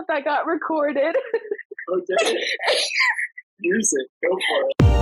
if that got recorded. Okay. Use it. Go for it.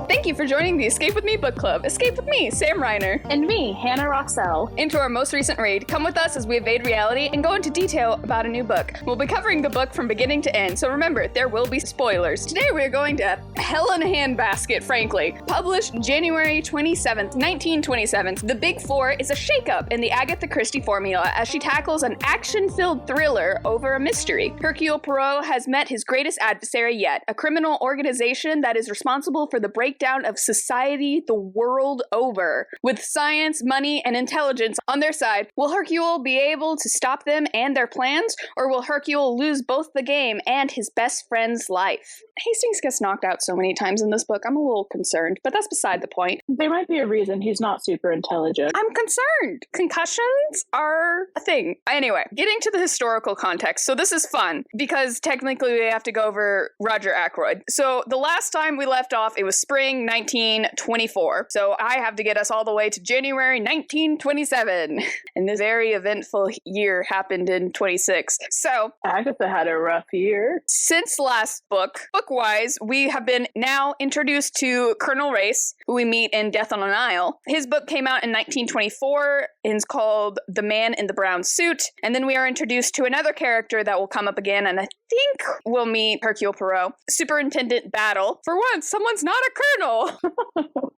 Thank you for joining the Escape With Me Book Club. Escape with me, Sam Reiner. And me, Hannah Rossell. Into our most recent read. Come with us as we evade reality and go into detail about a new book. We'll be covering the book from beginning to end, so remember, there will be spoilers. Today we're going to Hell in a Handbasket, frankly. Published January 27th, 1927. The Big Four is a shakeup in the Agatha Christie formula as she tackles an action-filled thriller over a mystery. Hercule Poirot has met his greatest adversary yet, a criminal organization that is responsible for the breakdown of society the world over. With science, money, and intelligence on their side, will Hercule be able to stop them and their plans, or will Hercule lose both the game and his best friend's life? Hastings gets knocked out so many times in this book, I'm a little concerned, but that's beside the point. There might be a reason he's not super intelligent. I'm concerned. Concussions are a thing. Anyway, getting to the historical context. So this is fun, because technically we have to go over Roger Ackroyd. So the last time we left off, it was spring 1924. So I have to get us all the way to January 1927. And this very eventful year happened in 26. So Agatha had a rough year. Since last book-wise, we have been now introduced to Colonel Race, who we meet in Death on an Isle. His book came out in 1924 and is called The Man in the Brown Suit. And then we are introduced to another character that will come up again, and I think we'll meet Hercule Poirot. Superintendent Battle. For once, someone's not a colonel.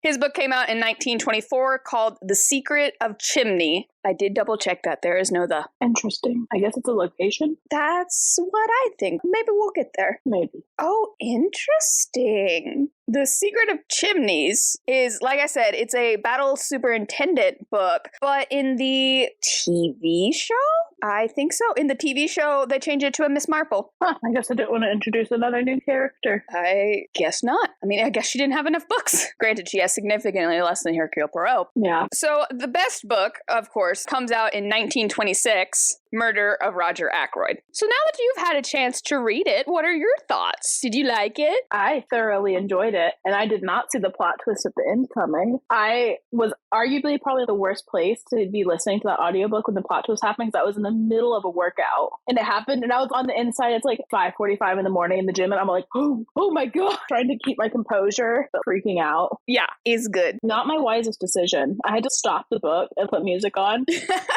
His book came out in 1924 called The Secret of Chimney. I did double check that. There is no the. Interesting. I guess it's a location? That's what I think. Maybe we'll get there. Maybe. Oh, interesting. The Secret of Chimneys is, like I said, it's a battle superintendent book, but in the TV show? I think so. In the TV show, they changed it to a Miss Marple. Huh, I guess I didn't want to introduce another new character. I guess not. I mean, I guess she didn't have enough books. Granted, she has significantly less than Hercule Poirot. Yeah. So the best book, of course, comes out in 1926, Murder of Roger Ackroyd. So now that you've had a chance to read it, what are your thoughts? Did you like it? I thoroughly enjoyed it, and I did not see the plot twist at the end coming. I was arguably probably the worst place to be listening to that audiobook when the plot twist happened, because I was in the middle of a workout, and it happened, and I was on the inside. It's like 5:45 in the morning in the gym, and I'm like, oh my god, trying to keep my composure, but freaking out. Yeah, it's good. Not my wisest decision. I had to stop the book and put music on.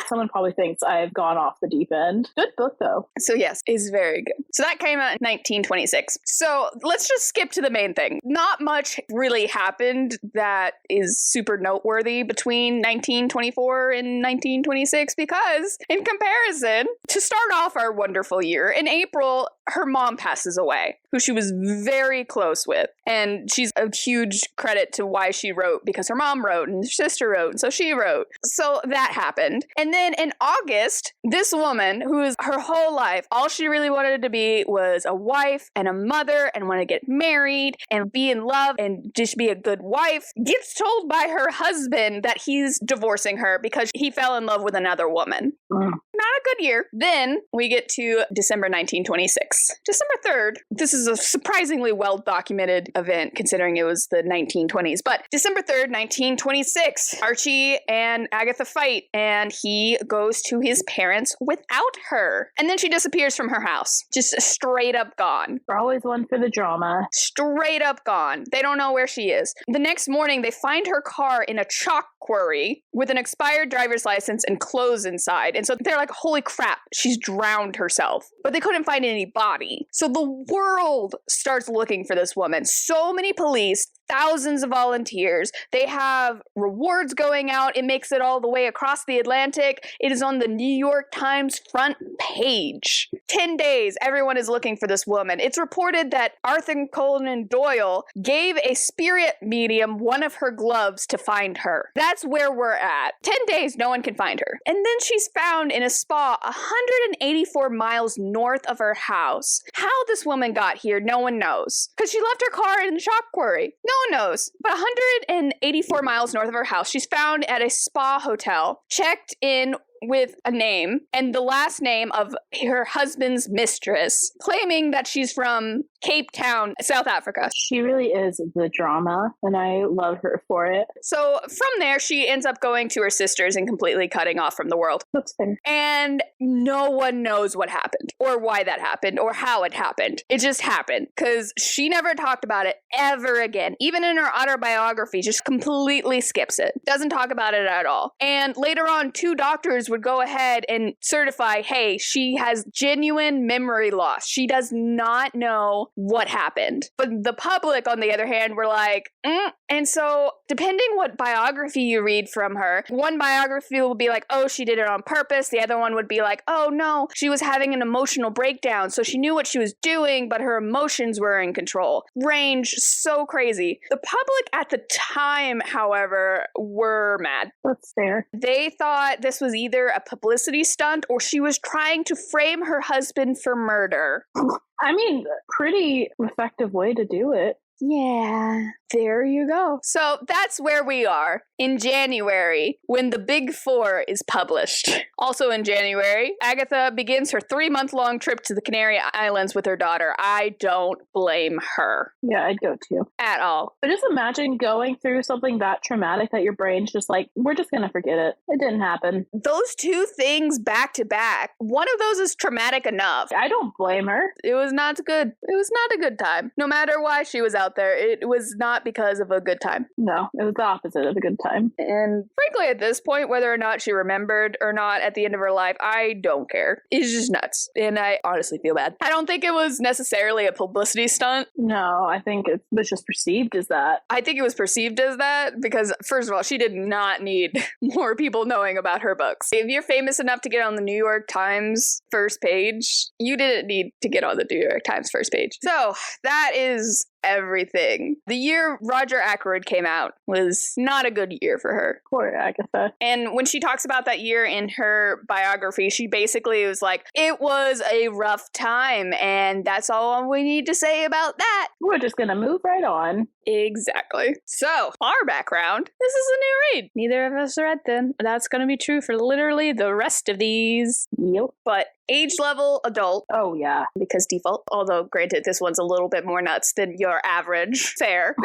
Someone probably thinks I've gone off the deep end. Good book, though. So yes, it's very good. So that came out in 1926. So let's just skip to the main thing. Not much really happened that is super noteworthy between 1924 and 1926, because in comparison, to start off our wonderful year, in April, her mom passes away, who she was very close with. And she's a huge credit to why she wrote, because her mom wrote and her sister wrote, and so she wrote. So that happened. And then in August, this woman, who is her whole life, all she really wanted to be was a wife and a mother and want to get married and be in love and just be a good wife, gets told by her husband that he's divorcing her because he fell in love with another woman. Not a good year. Then we get to December 1926. December 3rd, this is a surprisingly well-documented event considering it was the 1920s, but December 3rd, 1926, Archie and Agatha fight, and he goes to his parents without her. And then she disappears from her house. Just straight up gone. We're always one for the drama. Straight up gone. They don't know where she is. The next morning, they find her car in a chalk quarry with an expired driver's license and clothes inside. And so they're like, holy crap, she's drowned herself. But they couldn't find any body. So the world starts looking for this woman. So many police, thousands of volunteers. They have rewards going out. It makes it all the way across the Atlantic. It is on the New York Times front page. 10 days, everyone is looking for this woman. It's reported that Arthur Conan Doyle gave a spirit medium one of her gloves to find her. That's where we're at. 10 days, no one can find her. And then she's found in a spa 184 miles north of her house. How this woman got here, no one knows. Because she left her car in the chalk quarry. No one knows. But 184 miles north of her house, she's found at a spa hotel, checked in with a name and the last name of her husband's mistress, claiming that she's from Cape Town, South Africa. She really is the drama, and I love her for it. So from there, she ends up going to her sisters and completely cutting off from the world. That's fair. And no one knows what happened or why that happened or how it happened. It just happened because she never talked about it ever again. Even in her autobiography, just completely skips it. Doesn't talk about it at all. And later on, 2 doctors would go ahead and certify, hey, she has genuine memory loss. She does not know what happened. But the public, on the other hand, were like, And so, depending what biography you read from her, one biography will be like, oh, she did it on purpose. The other one would be like, oh, no, she was having an emotional breakdown. So she knew what she was doing, but her emotions were in control. Range so crazy. The public at the time, however, were mad. That's fair. They thought this was either a publicity stunt or she was trying to frame her husband for murder. I mean, pretty effective way to do it. Yeah, there you go. So that's where we are in January when The Big Four is published. Also in January, Agatha begins her 3-month-long trip to the Canary Islands with her daughter. I don't blame her. Yeah, I'd go too. At all. But just imagine going through something that traumatic that your brain's just like, we're just going to forget it. It didn't happen. Those 2 things back to back, one of those is traumatic enough. I don't blame her. It was not good. It was not a good time. No matter why she was out there, it was not because of a good time. No, it was the opposite of a good time. And frankly, at this point, whether or not she remembered or not at the end of her life, I don't care. It's just nuts. And I honestly feel bad. I don't think it was necessarily a publicity stunt. No, I think it was just perceived as that. I think it was perceived as that because, first of all, she did not need more people knowing about her books. If you're famous enough to get on the New York Times first page, you didn't need to get on the New York Times first page. So that is everything. The year Roger Ackroyd came out was not a good year for her. Poor Agatha. And when she talks about that year in her biography, she basically was like, it was a rough time, and that's all we need to say about that. We're just gonna move right on. Exactly. So, our background, this is a new read. Neither of us read them. That's going to be true for literally the rest of these. Yep. But age level adult. Oh, yeah. Because default. Although, granted, this one's a little bit more nuts than your average. Fair.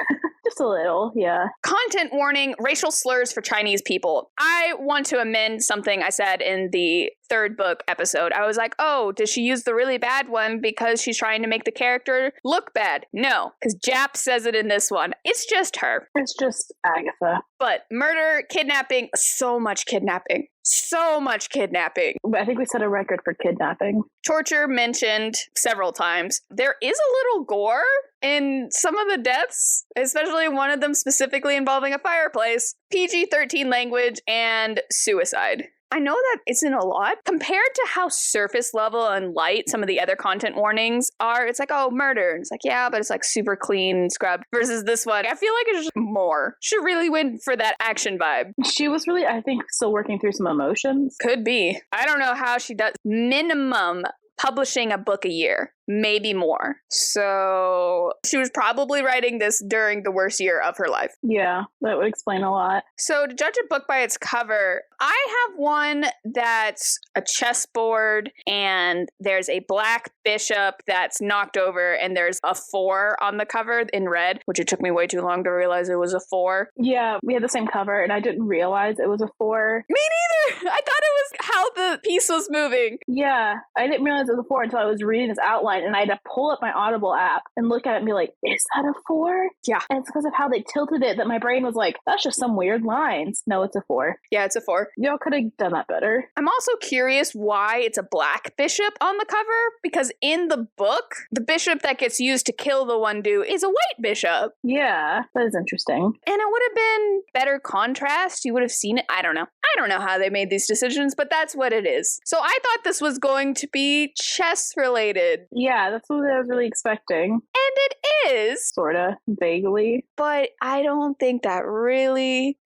Just a little, yeah. Content warning, racial slurs for Chinese people. I want to amend something I said in the 3rd book episode. I was like, oh, does she use the really bad one because she's trying to make the character look bad? No, because Jap says it in this one. It's just her. It's just Agatha. But murder, kidnapping, so much kidnapping. So much kidnapping. I think we set a record for kidnapping. Torture mentioned several times. There is a little gore in some of the deaths, especially one of them specifically involving a fireplace. PG-13 language and suicide. I know that isn't a lot. Compared to how surface level and light some of the other content warnings are, it's like, oh, murder. And it's like, yeah, but it's like super clean and scrubbed. Versus this one, I feel like it's just more. She really went for that action vibe. She was really, I think, still working through some emotions. Could be. I don't know how she does. Minimum publishing a book a year, maybe more. So she was probably writing this during the worst year of her life. Yeah, that would explain a lot. So to judge a book by its cover, I have one that's a chessboard and there's a black bishop that's knocked over and there's a 4 on the cover in red, which it took me way too long to realize it was a 4. Yeah, we had the same cover and I didn't realize it was a 4. Me neither! I thought it was how the piece was moving. Yeah, I didn't realize it was a 4 until I was reading this outline and I had to pull up my Audible app and look at it and be like, is that a 4? Yeah. And it's because of how they tilted it that my brain was like, that's just some weird lines. No, it's a 4. Yeah, it's a 4. Y'all could have done that better. I'm also curious why it's a black bishop on the cover, because in the book, the bishop that gets used to kill the one dude is a white bishop. Yeah, that is interesting. And it would have been better contrast. You would have seen it. I don't know. I don't know how they made these decisions, but that's what it is. So I thought this was going to be chess related. Yeah, that's what I was really expecting. And it is. Sorta, vaguely. But I don't think that really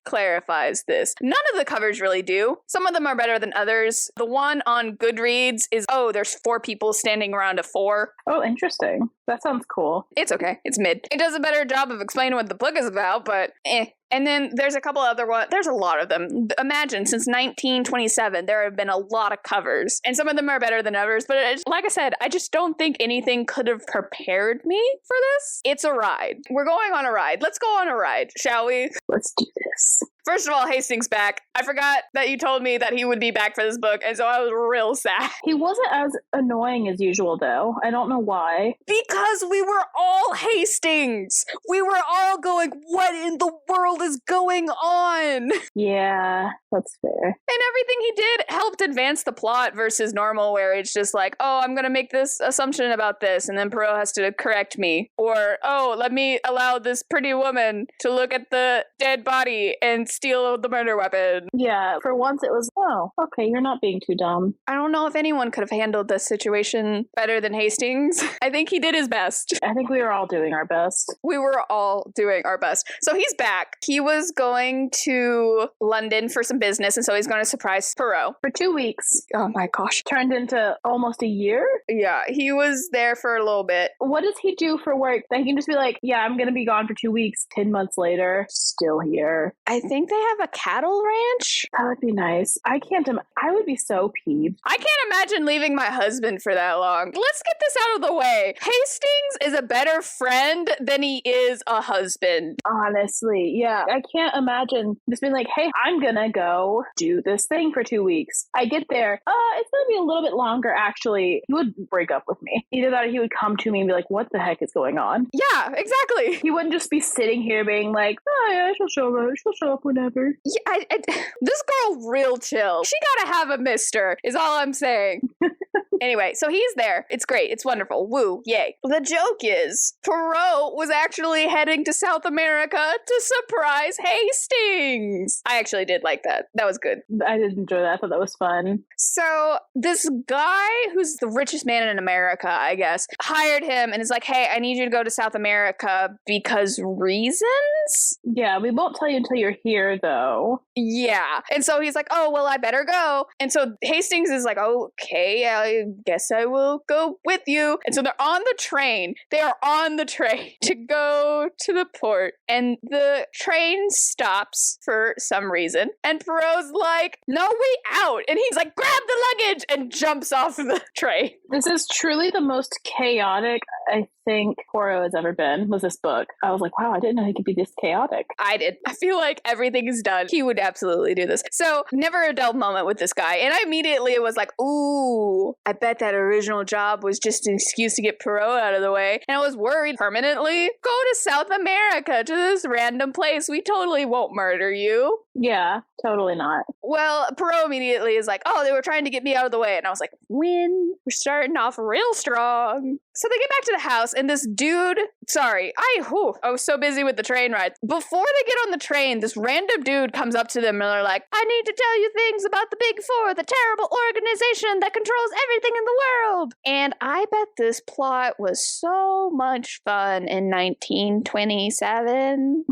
clarifies this. None of the covers really do. Some of them are better than others. The one on Goodreads is, oh, there's 4 people standing around a 4. Oh, interesting. That sounds cool. It's okay. It's mid. It does a better job of explaining what the book is about, but And then there's a couple other ones. There's a lot of them. Imagine, since 1927, there have been a lot of covers. And some of them are better than others. But like I said, I just don't think anything could have prepared me for this. It's a ride. We're going on a ride. Let's go on a ride, shall we? Let's do this. First of all, Hastings back. I forgot that you told me that he would be back for this book, and so I was real sad. He wasn't as annoying as usual, though. I don't know why. Because we were all Hastings. We were all going, what in the world is going on? Yeah, that's fair. And everything he did helped advance the plot versus normal, where it's just like, oh, I'm going to make this assumption about this, and then Poirot has to correct me. Or, oh, let me allow this pretty woman to look at the dead body and steal the murder weapon. Yeah, for once it was, oh, okay, you're not being too dumb. I don't know if anyone could have handled this situation better than Hastings. I think he did his best. I think we were all doing our best. We were all doing our best. So he's back. He was going to London for some business, and so he's going to surprise Poirot. For 2 weeks. Oh my gosh. Turned into almost a year? Yeah, he was there for a little bit. What does he do for work? He can just be like, yeah, I'm going to be gone for 2 weeks. 10 months later, still here. I think they have a cattle ranch. That would be nice. I would be so peeved. I can't imagine leaving my husband for that long. Let's get this out of the way. Hastings is a better friend than he is a husband. Honestly, yeah. I can't imagine just being like, hey, I'm gonna go do this thing for 2 weeks. I get there. It's gonna be a little bit longer, actually. He would break up with me. Either that or he would come to me and be like, what the heck is going on? Yeah, exactly. He wouldn't just be sitting here being like, oh yeah, she'll show up whenever. Yeah, this girl real chill. She gotta have a mister, is all I'm saying. Anyway, so he's there. It's great. It's wonderful. Woo. Yay. The joke is, Poirot was actually heading to South America to surprise Hastings. I actually did like that. That was good. I did enjoy that. I thought that was fun. So this guy who's the richest man in America, I guess, hired him and is like, hey, I need you to go to South America because reasons? Yeah, we won't tell you until you're here, though. Yeah. And so he's like, oh, well, I better go. And so Hastings is like, okay, I guess I will go with you. And so they're on the train. They are on the train to go to the port. And the train stops for some reason. And Poirot's like, no way out. And he's like, grab the luggage and jumps off the train. This is truly the most chaotic I think Poirot has ever been, was this book. I was like, wow, I didn't know he could be this chaotic. I did. I feel like everything is done. He would absolutely do this. So never a dull moment with this guy. And I immediately was like, ooh, I bet that original job was just an excuse to get Poirot out of the way. And I was worried permanently. Go to South America, to this random place. We totally won't murder you. Yeah, totally not. Well, Poirot immediately is like, oh, they were trying to get me out of the way. And I was like, win. We're starting off real strong. So they get back to the house, and this dude, I was so busy with the train ride. Before they get on the train, this random dude comes up to them and they're like, I need to tell you things about the Big Four, the terrible organization that controls everything in the world. And I bet this plot was so much fun in 1927.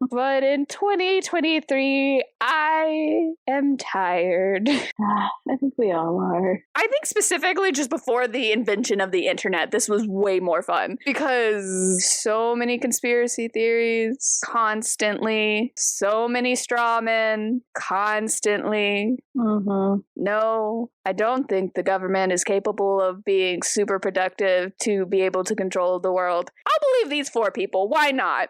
But in 2023, I am tired. I think we all are. I think specifically just before the invention of the internet, this was way more fun because so many conspiracy theories constantly, so many straw men constantly. Mm-hmm. No, I don't think the government is capable of being super productive to be able to control the world. I'll believe these 4 people. Why not?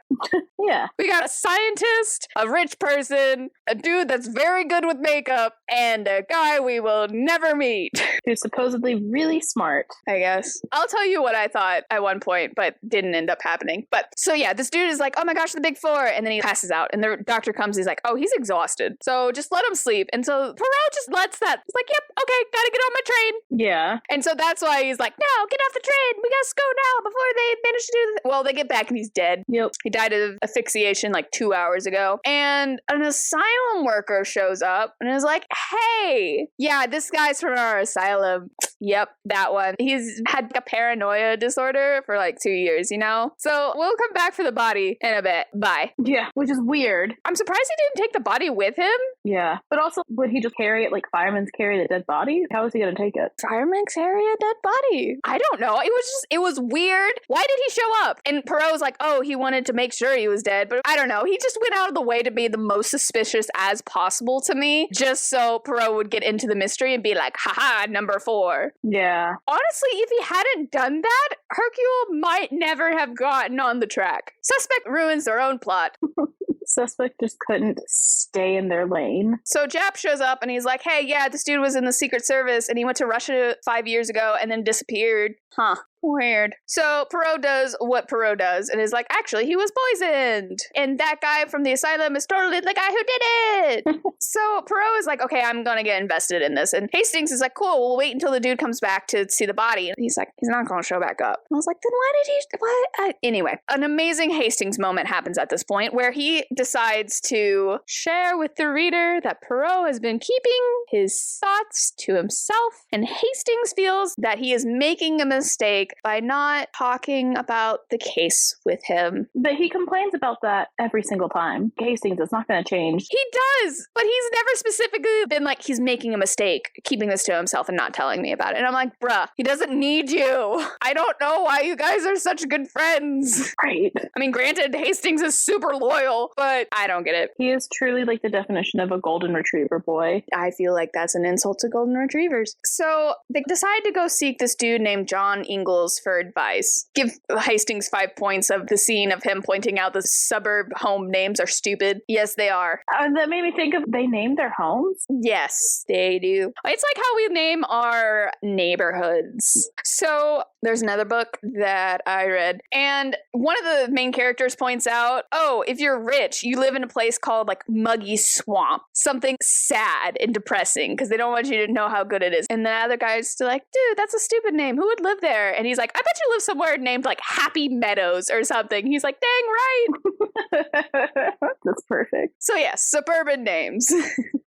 Yeah. We got a scientist, a rich person, a dude that's very good with makeup, and a guy we will never meet. Who's supposedly really smart. I guess. I'll tell you what I thought at one point, but didn't end up happening. But so yeah, this dude is like, oh my gosh, the Big Four. And then he passes out. And the doctor comes, he's like, oh, he's exhausted. So just let him sleep. And so Poirot just lets that. He's like, yep, okay, gotta get on my train. Yeah. And so that's why he's like, no, get off the train. We gotta go now before they finish to do this. Well, they get back and he's dead. Yep. He died of asphyxiation like 2 hours ago. And an asylum worker shows up and is like, hey, yeah, this guy's from our asylum. Yep, that one. He's had a paranoia disorder for like 2 years, you know? So we'll come back for the body in a bit. Bye. Yeah, which is weird. I'm surprised he didn't take the body with him. Yeah. But also, would he just carry it like firemen carry the dead body? How is he going to take it? Firemen carry a dead body? I don't know. It was weird. Why did he show up? And Poirot was like, oh, he wanted to make sure he was dead. But I don't know. he just went out of the way to be the most suspicious as possible to me, just so Poirot would get into the mystery and be like, haha, number 4. Yeah. Honestly, if he hadn't done that, Hercule might never have gotten on the track. Suspect ruins their own plot. Suspect just couldn't stay in their lane. So Jap shows up and he's like, hey, yeah, this dude was in the Secret Service and he went to Russia 5 years ago and then disappeared. Huh. Weird. So Poirot does what Poirot does and is like, actually, he was poisoned. And that guy from the asylum is totally the guy who did it. So Poirot is like, okay, I'm going to get invested in this. And Hastings is like, cool, we'll wait until the dude comes back to see the body. And he's like, he's not going to show back up. And I was like, then why did he, what? Anyway, an amazing Hastings moment happens at this point where he decides to share with the reader that Poirot has been keeping his thoughts to himself. And Hastings feels that he is making a mistake by not talking about the case with him. But he complains about that every single time. Hastings, it's not going to change. He does, but he's never specifically been like, he's making a mistake, keeping this to himself and not telling me about it. And I'm like, bruh, he doesn't need you. I don't know why you guys are such good friends. Right. I mean, granted, Hastings is super loyal, but I don't get it. He is truly like the definition of a golden retriever boy. I feel like that's an insult to golden retrievers. So they decide to go seek this dude named John Ingle for advice. Give Hastings 5 points of the scene of him pointing out the suburb home names are stupid. Yes, they are. That made me think of, they named their homes? Yes, they do. It's like how we name our neighborhoods. So there's another book that I read, and one of the main characters points out, oh, if you're rich, you live in a place called like Muggy Swamp. Something sad and depressing because they don't want you to know how good it is. And the other guy's still like, dude, that's a stupid name. Who would live there? And he's like, I bet you live somewhere named like Happy Meadows or something. He's like, dang right. That's perfect. So yes, suburban names.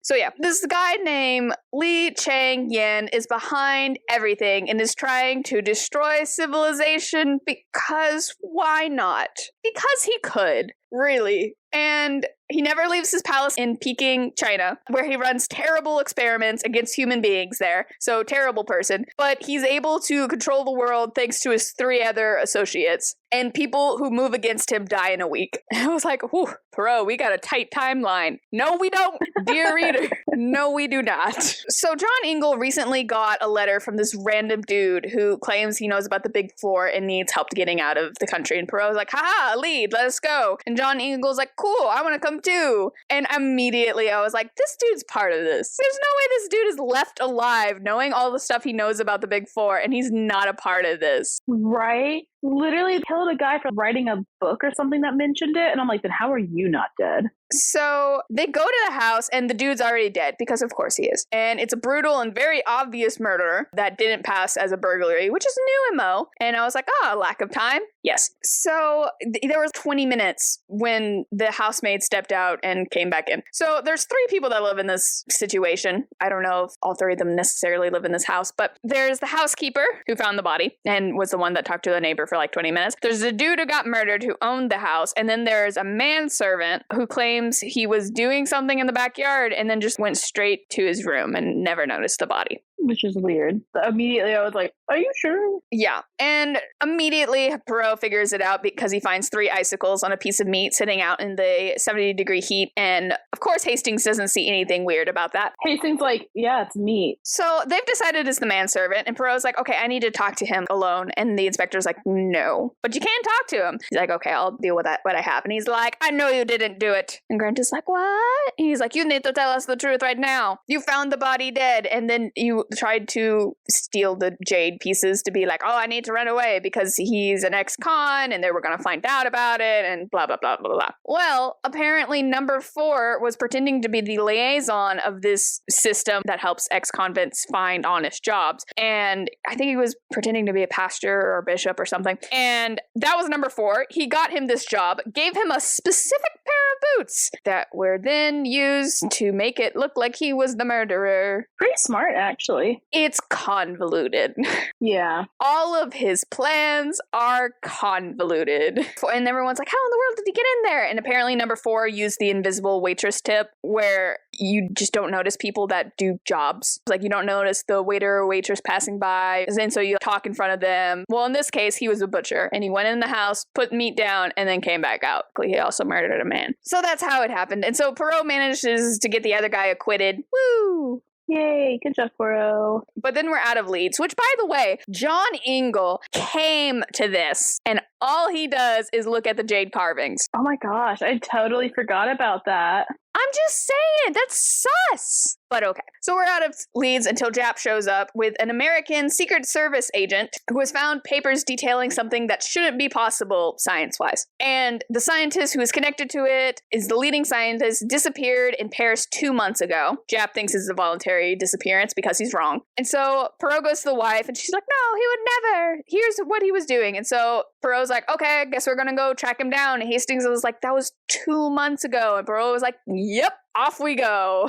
So yeah, this guy named Li Chang Yen is behind everything and is trying to destroy civilization because why not? Because he could, really. And he never leaves his palace in Peking, China, where he runs terrible experiments against human beings there. So terrible person. But he's able to control the world thanks to his 3 other associates. And people who move against him die in a week. And I was like, whew, Poirot, we got a tight timeline. No, we don't, dear reader. No, we do not. So John Ingle recently got a letter from this random dude who claims he knows about the Big Four and needs help getting out of the country. And Poirot was like, haha, lead, let us go. And John Ingle's like, cool, I want to come too. And immediately I was like, this dude's part of this. There's no way this dude is left alive knowing all the stuff he knows about the Big Four and he's not a part of this. Right? Literally killed a guy for writing a book or something that mentioned it. And I'm like, then how are you not dead? So they go to the house and the dude's already dead because of course he is. And it's a brutal and very obvious murder that didn't pass as a burglary, which is a new MO. And I was like, lack of time. Yes. So there was 20 minutes when the housemaid stepped out and came back in. So there's 3 people that live in this situation. I don't know if all 3 of them necessarily live in this house, but there's the housekeeper who found the body and was the one that talked to the neighbor for like 20 minutes. There's a dude who got murdered who owned the house. And then there's a manservant who claims he was doing something in the backyard and then just went straight to his room and never noticed the body. Which is weird. Immediately I was like, are you sure? Yeah. And immediately Poirot figures it out because he finds 3 icicles on a piece of meat sitting out in the 70-degree heat. And of course, Hastings doesn't see anything weird about that. Hastings like, yeah, it's meat. So they've decided it's the manservant. And Poirot's like, okay, I need to talk to him alone. And the inspector's like, no. But you can talk to him. He's like, okay, I'll deal with that, what I have. And he's like, I know you didn't do it. And Grant is like, what? And he's like, you need to tell us the truth right now. You found the body dead. And then you tried to steal the jade pieces to be like, oh, I need to run away because he's an ex-con and they were going to find out about it and blah, blah, blah, blah, blah. Well, apparently number 4 was pretending to be the liaison of this system that helps ex-convicts find honest jobs. And I think he was pretending to be a pastor or a bishop or something. And that was number 4. He got him this job, gave him a specific pair of boots that were then used to make it look like he was the murderer. Pretty smart, actually. Exactly. It's convoluted. Yeah. All of his plans are convoluted. And everyone's like, how in the world did he get in there? And apparently number 4 used the invisible waitress tip, where you just don't notice people that do jobs. Like, you don't notice the waiter or waitress passing by, and so you talk in front of them. Well, in this case, he was a butcher, and he went in the house, put meat down, and then came back out. He also murdered a man. So that's how it happened. And so Poirot manages to get the other guy acquitted. Woo! Yay, good job, Poirot. But then we're out of leads, which, by the way, John Ingle came to this, and all he does is look at the jade carvings. Oh my gosh, I totally forgot about that. I'm just saying, that's sus. But okay. So we're out of leads until Jap shows up with an American Secret Service agent who has found papers detailing something that shouldn't be possible science-wise. And the scientist who is connected to it is the leading scientist, disappeared in Paris 2 months ago. Jap thinks it's a voluntary disappearance because he's wrong. And so Poirot goes to the wife and she's like, no, he would never. Here's what he was doing. And so Poirot's like, okay, I guess we're gonna go track him down. And Hastings was like, that was 2 months ago. And Poirot was like, yep, off we go.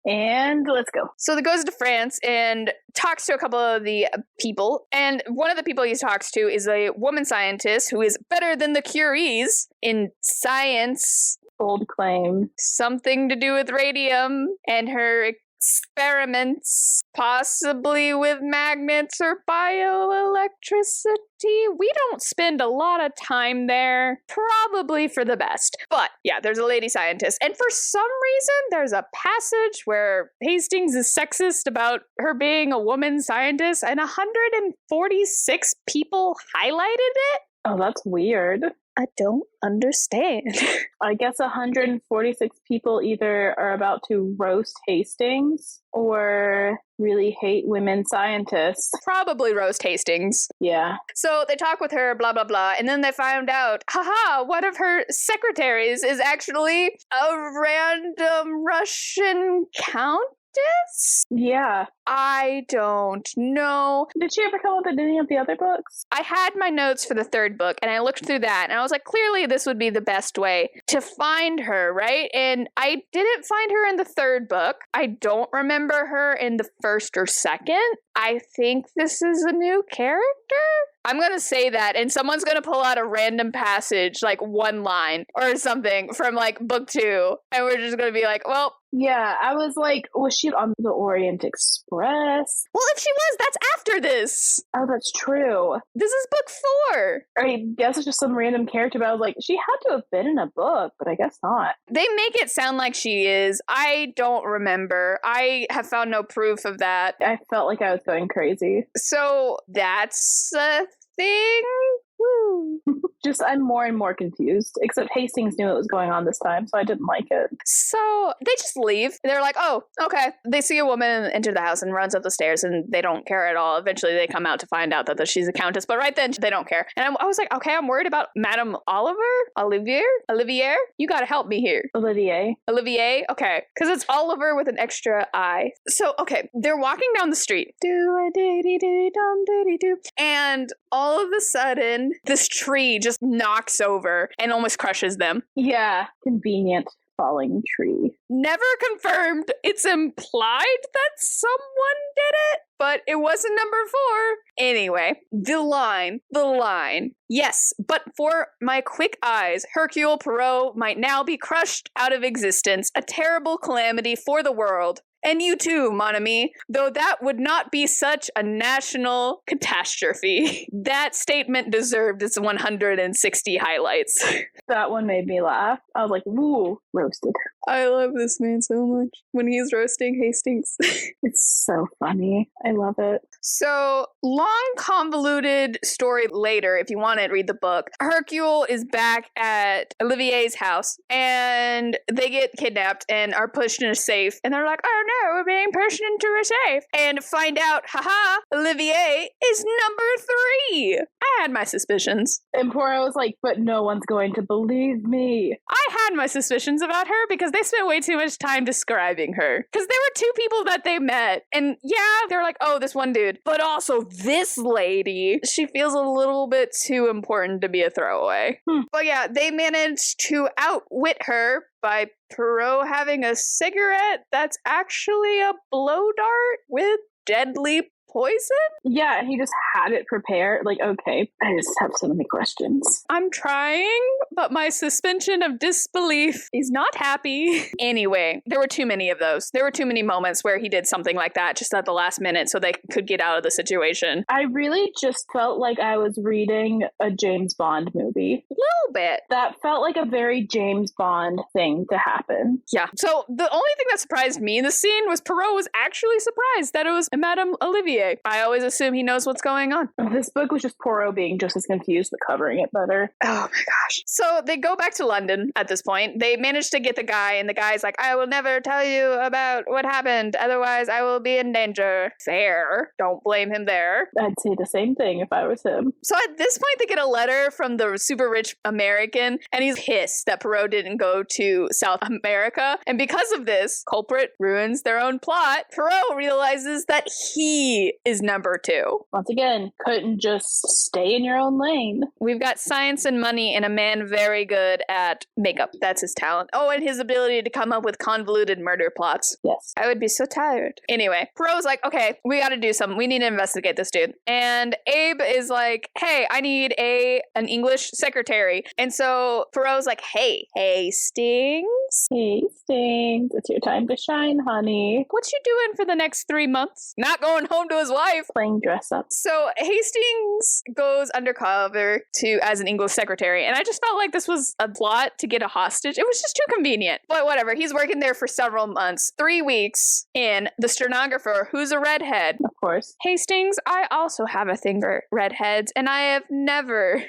And let's go. So he goes to France and talks to a couple of the people. And one of the people he talks to is a woman scientist who is better than the Curies in science. Bold claim. Something to do with radium and her experiments, possibly with magnets or bioelectricity. We don't spend a lot of time there, probably for the best. But yeah, there's a lady scientist. And for some reason, there's a passage where Hastings is sexist about her being a woman scientist, and 146 people highlighted it. Oh, that's weird. I don't understand. I guess 146 people either are about to roast Hastings or really hate women scientists. Probably roast Hastings. Yeah. So they talk with her, blah, blah, blah, and then they found out, haha, one of her secretaries is actually a random Russian countess? Yeah. I don't know. Did she ever come up in any of the other books? I had my notes for the 3rd book, and I looked through that, and I was like, clearly this would be the best way to find her, right? And I didn't find her in the 3rd book. I don't remember her in the 1st or 2nd. I think this is a new character? I'm going to say that, and someone's going to pull out a random passage, like one line or something from like book 2, and we're just going to be like, well. Yeah, I was like, was she on the Orient Express? Well, if she was, that's after this. Oh, that's true. This is book 4. I guess it's just some random character, but I was like, she had to have been in a book, but I guess not. They make it sound like she is. I don't remember. I have found no proof of that. I felt like I was going crazy. So that's a thing? Woo. Just, I'm more and more confused. Except Hastings knew what was going on this time, so I didn't like it. So they just leave. They're like, oh, okay. They see a woman enter the house and runs up the stairs, and they don't care at all. Eventually, they come out to find out that she's a countess, but right then, they don't care. And I was like, okay, I'm worried about Madame Olivier? You gotta help me here. Olivier? Okay. Because it's Oliver with an extra I. So, okay, they're walking down the street. And all of a sudden, this tree just knocks over and almost crushes them. Yeah, convenient falling tree. Never confirmed. It's implied that someone did it, but it wasn't number 4. Anyway, the line. Yes, but for my quick eyes, Hercule Poirot might now be crushed out of existence, a terrible calamity for the world. And you too, mon ami, though that would not be such a national catastrophe. That statement deserved its 160 highlights. That one made me laugh. I was like, woo, roasted. I love this man so much when he's roasting Hastings. It's so funny. I love it. So, long convoluted story later, if you want to read the book, Hercule is back at Olivier's house, and they get kidnapped and are pushed in a safe, and they're like, oh no, we're being pushed into a safe, and find out, haha, Olivier is number 3. I had my suspicions. And Poirot was like, but no one's going to believe me. I had my suspicions about her because they spent way too much time describing her. Because there were 2 people that they met, and yeah, they're like, oh, this one dude. But also this lady, she feels a little bit too important to be a throwaway. But yeah, they managed to outwit her by Poirot having a cigarette that's actually a blow dart with deadly poison? Yeah, he just had it prepared. Like, okay, I just have so many questions. I'm trying, but my suspension of disbelief is not happy. Anyway, there were too many of those. There were too many moments where he did something like that just at the last minute so they could get out of the situation. I really just felt like I was reading a James Bond movie. A little bit. That felt like a very James Bond thing to happen. Yeah. So the only thing that surprised me in the scene was Poirot was actually surprised that it was Madame Olivier. I always assume he knows what's going on. This book was just Poirot being just as confused but covering it better. Oh my gosh. So they go back to London at this point. They manage to get the guy, and the guy's like, I will never tell you about what happened, otherwise I will be in danger. Fair. Don't blame him there. I'd say the same thing if I was him. So at this point, they get a letter from the super rich American, and he's pissed that Poirot didn't go to South America. And because of this, culprit ruins their own plot. Poirot realizes that he is number 2. Once again, couldn't just stay in your own lane. We've got science and money and a man very good at makeup. That's his talent. Oh, and his ability to come up with convoluted murder plots. Yes. I would be so tired. Anyway, Poirot's like, okay, we gotta do something. We need to investigate this dude. And Abe is like, hey, I need an English secretary. And so Poirot's like, hey, Hastings. Hastings, it's your time to shine, honey. What you doing for the next 3 months? Not going home to his wife. Playing dress up. So Hastings goes undercover as an English secretary, and I just felt like this was a plot to get a hostage. It was just too convenient. But whatever, he's working there for several months. 3 weeks in, the stenographer, who's a redhead. Of course. Hastings, I also have a thing for redheads, and I have never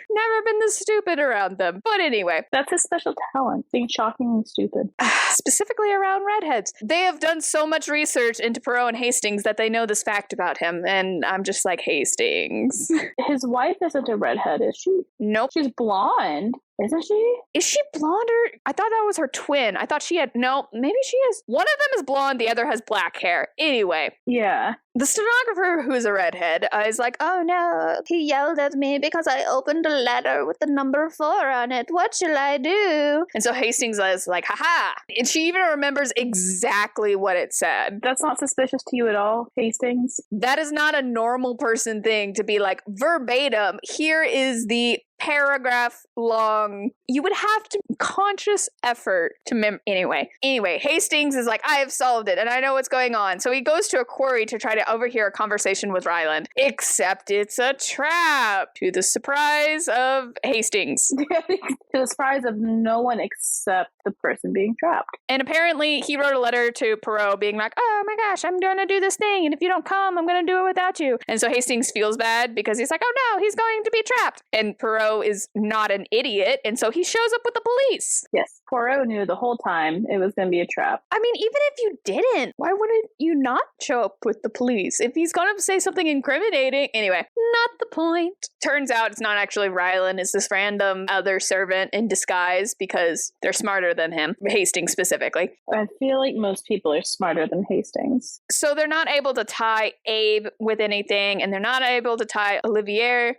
been this stupid around them. But anyway. That's his special talent, being shockingly stupid. Specifically around redheads. They have done so much research into Poirot and Hastings that they know this fact about him, and I'm just like, Hastings. His wife isn't a redhead, is she? Nope. She's blonde. Isn't she? Is she blonde or... I thought that was her twin. I thought she had... No, maybe she is. One of them is blonde, the other has black hair. Anyway. Yeah. The stenographer, who's a redhead, is like, oh no, he yelled at me because I opened a letter with the number 4 on it. What shall I do? And so Hastings is like, haha. And she even remembers exactly what it said. That's not suspicious to you at all, Hastings? That is not a normal person thing to be like, verbatim, here is the paragraph long. You would have to conscious effort to Anyway, Hastings is like, I have solved it and I know what's going on. So he goes to a quarry to try to overhear a conversation with Ryland. Except it's a trap, to the surprise of Hastings. To the surprise of no one except the person being trapped. And apparently he wrote a letter to Poirot being like, oh my gosh, I'm gonna do this thing, and if you don't come, I'm gonna do it without you. And so Hastings feels bad because he's like, oh no, he's going to be trapped. And Poirot is not an idiot, and so he shows up with the police. Yes, Poirot knew the whole time it was going to be a trap. I mean, even if you didn't, why wouldn't you not show up with the police? If he's going to say something incriminating, anyway, not the point. Turns out it's not actually Ryland, it's this random other servant in disguise because they're smarter than him, Hastings specifically. I feel like most people are smarter than Hastings. So they're not able to tie Abe with anything, and they're not able to tie Olivier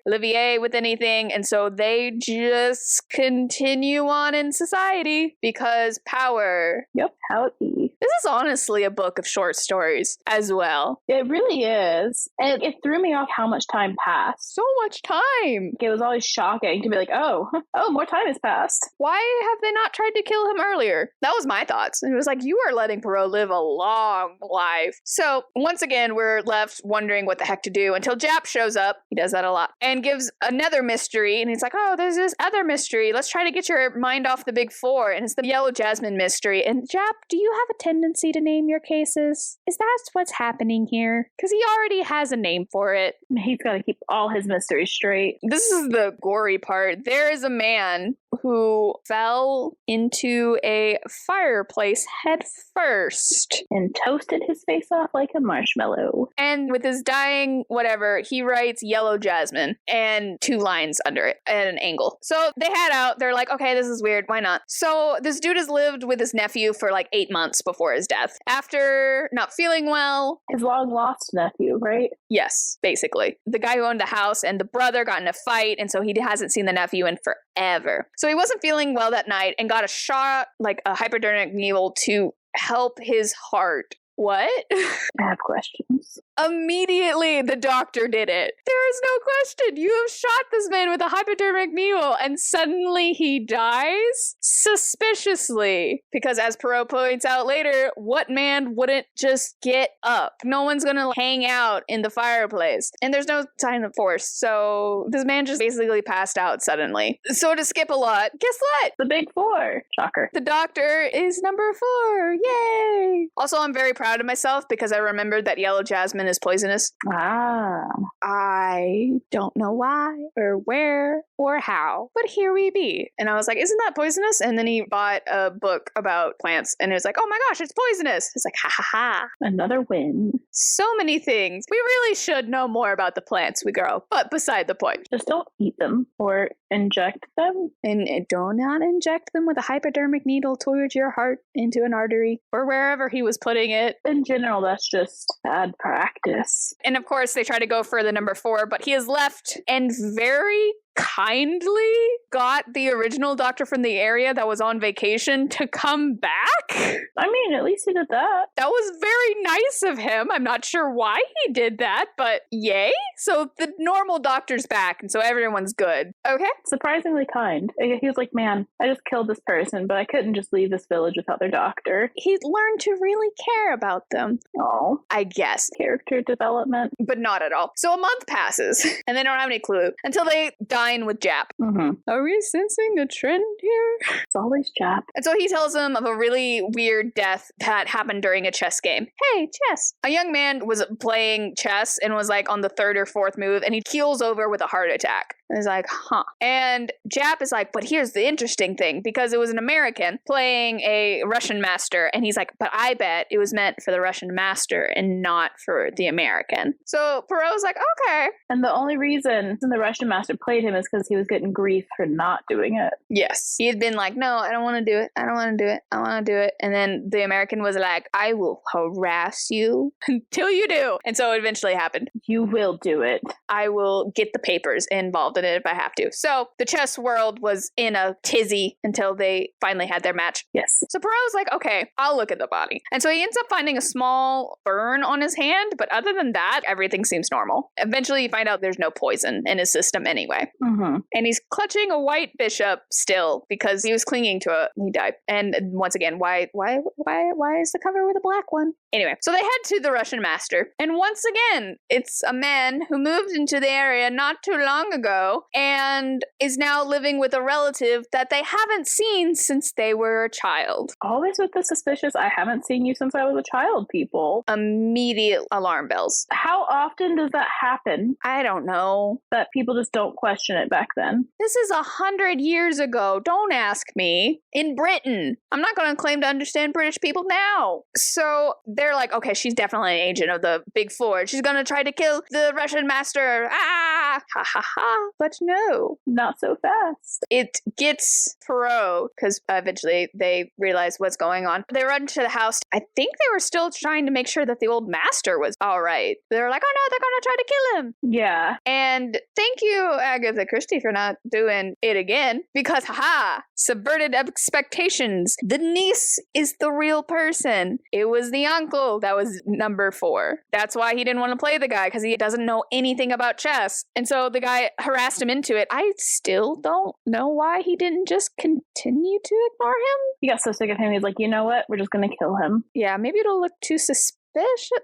with anything, and so they just continue on in society because power. Yep, how it be. This is honestly a book of short stories as well. It really is. And it threw me off how much time passed. So much time. It was always shocking to be like, oh, more time has passed. Why have they not tried to kill him earlier? That was my thoughts. And it was like, you are letting Poirot live a long life. So once again, we're left wondering what the heck to do until Jap shows up. He does that a lot. And gives another mystery. And he's like, oh, there's this other mystery. Let's try to get your mind off the big 4. And it's the Yellow Jasmine mystery. And Jap, do you have a tendency to name your cases? Is that what's happening here? Because he already has a name for it. He's got to keep all his mysteries straight. This is the gory part. There is a man who fell into a fireplace head first and toasted his face off like a marshmallow. And with his dying whatever, he writes Yellow Jasmine and 2 lines under it at an angle. So they head out. They're like, okay, this is weird. Why not? So this dude has lived with his nephew for like 8 months before his death. After not feeling well. His long lost nephew, right? Yes, basically. The guy who owned the house and the brother got in a fight, and so he hasn't seen the nephew in forever. So he wasn't feeling well that night and got a shot, like a hypodermic needle, to help his heart. What? I have questions. Immediately, the doctor did it. There is no question. You have shot this man with a hypodermic needle, and suddenly he dies? Suspiciously. Because as Poirot points out later, what man wouldn't just get up? No one's gonna hang out in the fireplace. And there's no sign of force, so this man just basically passed out suddenly. So to skip a lot, guess what? The big four. Shocker. The doctor is number 4. Yay! Also, I'm very proud of myself because I remembered that Yellow Jasmine is poisonous. Ah. I don't know why or where or how, but here we be. And I was like, isn't that poisonous? And then he bought a book about plants and it was like, oh my gosh, it's poisonous. It's like, ha ha ha. Another win. So many things. We really should know more about the plants we grow, but beside the point. Just don't eat them or inject them. And do not inject them with a hypodermic needle towards your heart into an artery or wherever he was putting it. In general, that's just bad practice. And of course, they try to go for the number 4, but he is left and very kindly got the original doctor from the area that was on vacation to come back. I mean, at least he did that. That was very nice of him. I'm not sure why he did that, but yay. So the normal doctor's back, and so everyone's good. Okay? Surprisingly kind. He was like, man, I just killed this person, but I couldn't just leave this village without their doctor. He learned to really care about them. Oh. I guess. Character development. But not at all. So a month passes, and they don't have any clue until they dine with Jap. Mm-hmm. Are we sensing a trend here? It's always Jap. And so he tells him of a really weird death that happened during a chess game. Hey, chess. A young man was playing chess and was like on the 3rd or 4th move, and he keels over with a heart attack. And he's like, huh. And Jap is like, but here's the interesting thing, because it was an American playing a Russian master, and he's like, but I bet it was meant for the Russian master and not for the American. So Poirot's like, okay. And the only reason the Russian master played him is because he was getting grief for not doing it. Yes. He had been like, no, I don't want to do it. I don't want to do it. I want to do it. And then the American was like, I will harass you until you do. And so it eventually happened. You will do it. I will get the papers involved in it if I have to. So the chess world was in a tizzy until they finally had their match. Yes. So Poirot's like, okay, I'll look at the body. And so he ends up finding a small burn on his hand, but other than that, everything seems normal. Eventually you find out there's no poison in his system anyway. Mm-hmm. And he's clutching a white bishop still because he was clinging to it. He died. And once again, why is the cover with a black one? Anyway, so they head to the Russian master. And once again, it's a man who moved into the area not too long ago and is now living with a relative that they haven't seen since they were a child. Always with the suspicious, I haven't seen you since I was a child, people. Immediate alarm bells. How often does that happen? I don't know. That people just don't question it back then. This is 100 years ago. Don't ask me. In Britain. I'm not going to claim to understand British people now. So they're like, okay, she's definitely an agent of the Big Four. She's going to try to kill the Russian master. Ah! Ha ha ha. But no. Not so fast. It gets Poirot, because eventually they realize what's going on. They run to the house. I think they were still trying to make sure that the old master was all right. They were like, oh no, they're going to try to kill him. Yeah. And thank you, Agatha Christie, for not doing it again. Because, haha, subverted expectations. The niece is the real person. It was the uncle that was number 4. That's why he didn't want to play the guy, because he doesn't know anything about chess. And so the guy harassed him into it. I still don't know why he didn't just continue to ignore him. He got so sick of him, he's like, you know what? We're just going to kill him. Yeah, maybe it'll look too suspicious.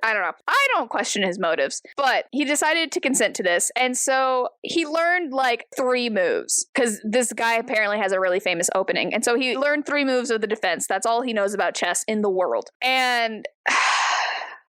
I don't know. I don't question his motives, but he decided to consent to this. And so he learned like 3 moves, because this guy apparently has a really famous opening. And so he learned 3 moves of the defense. That's all he knows about chess in the world. And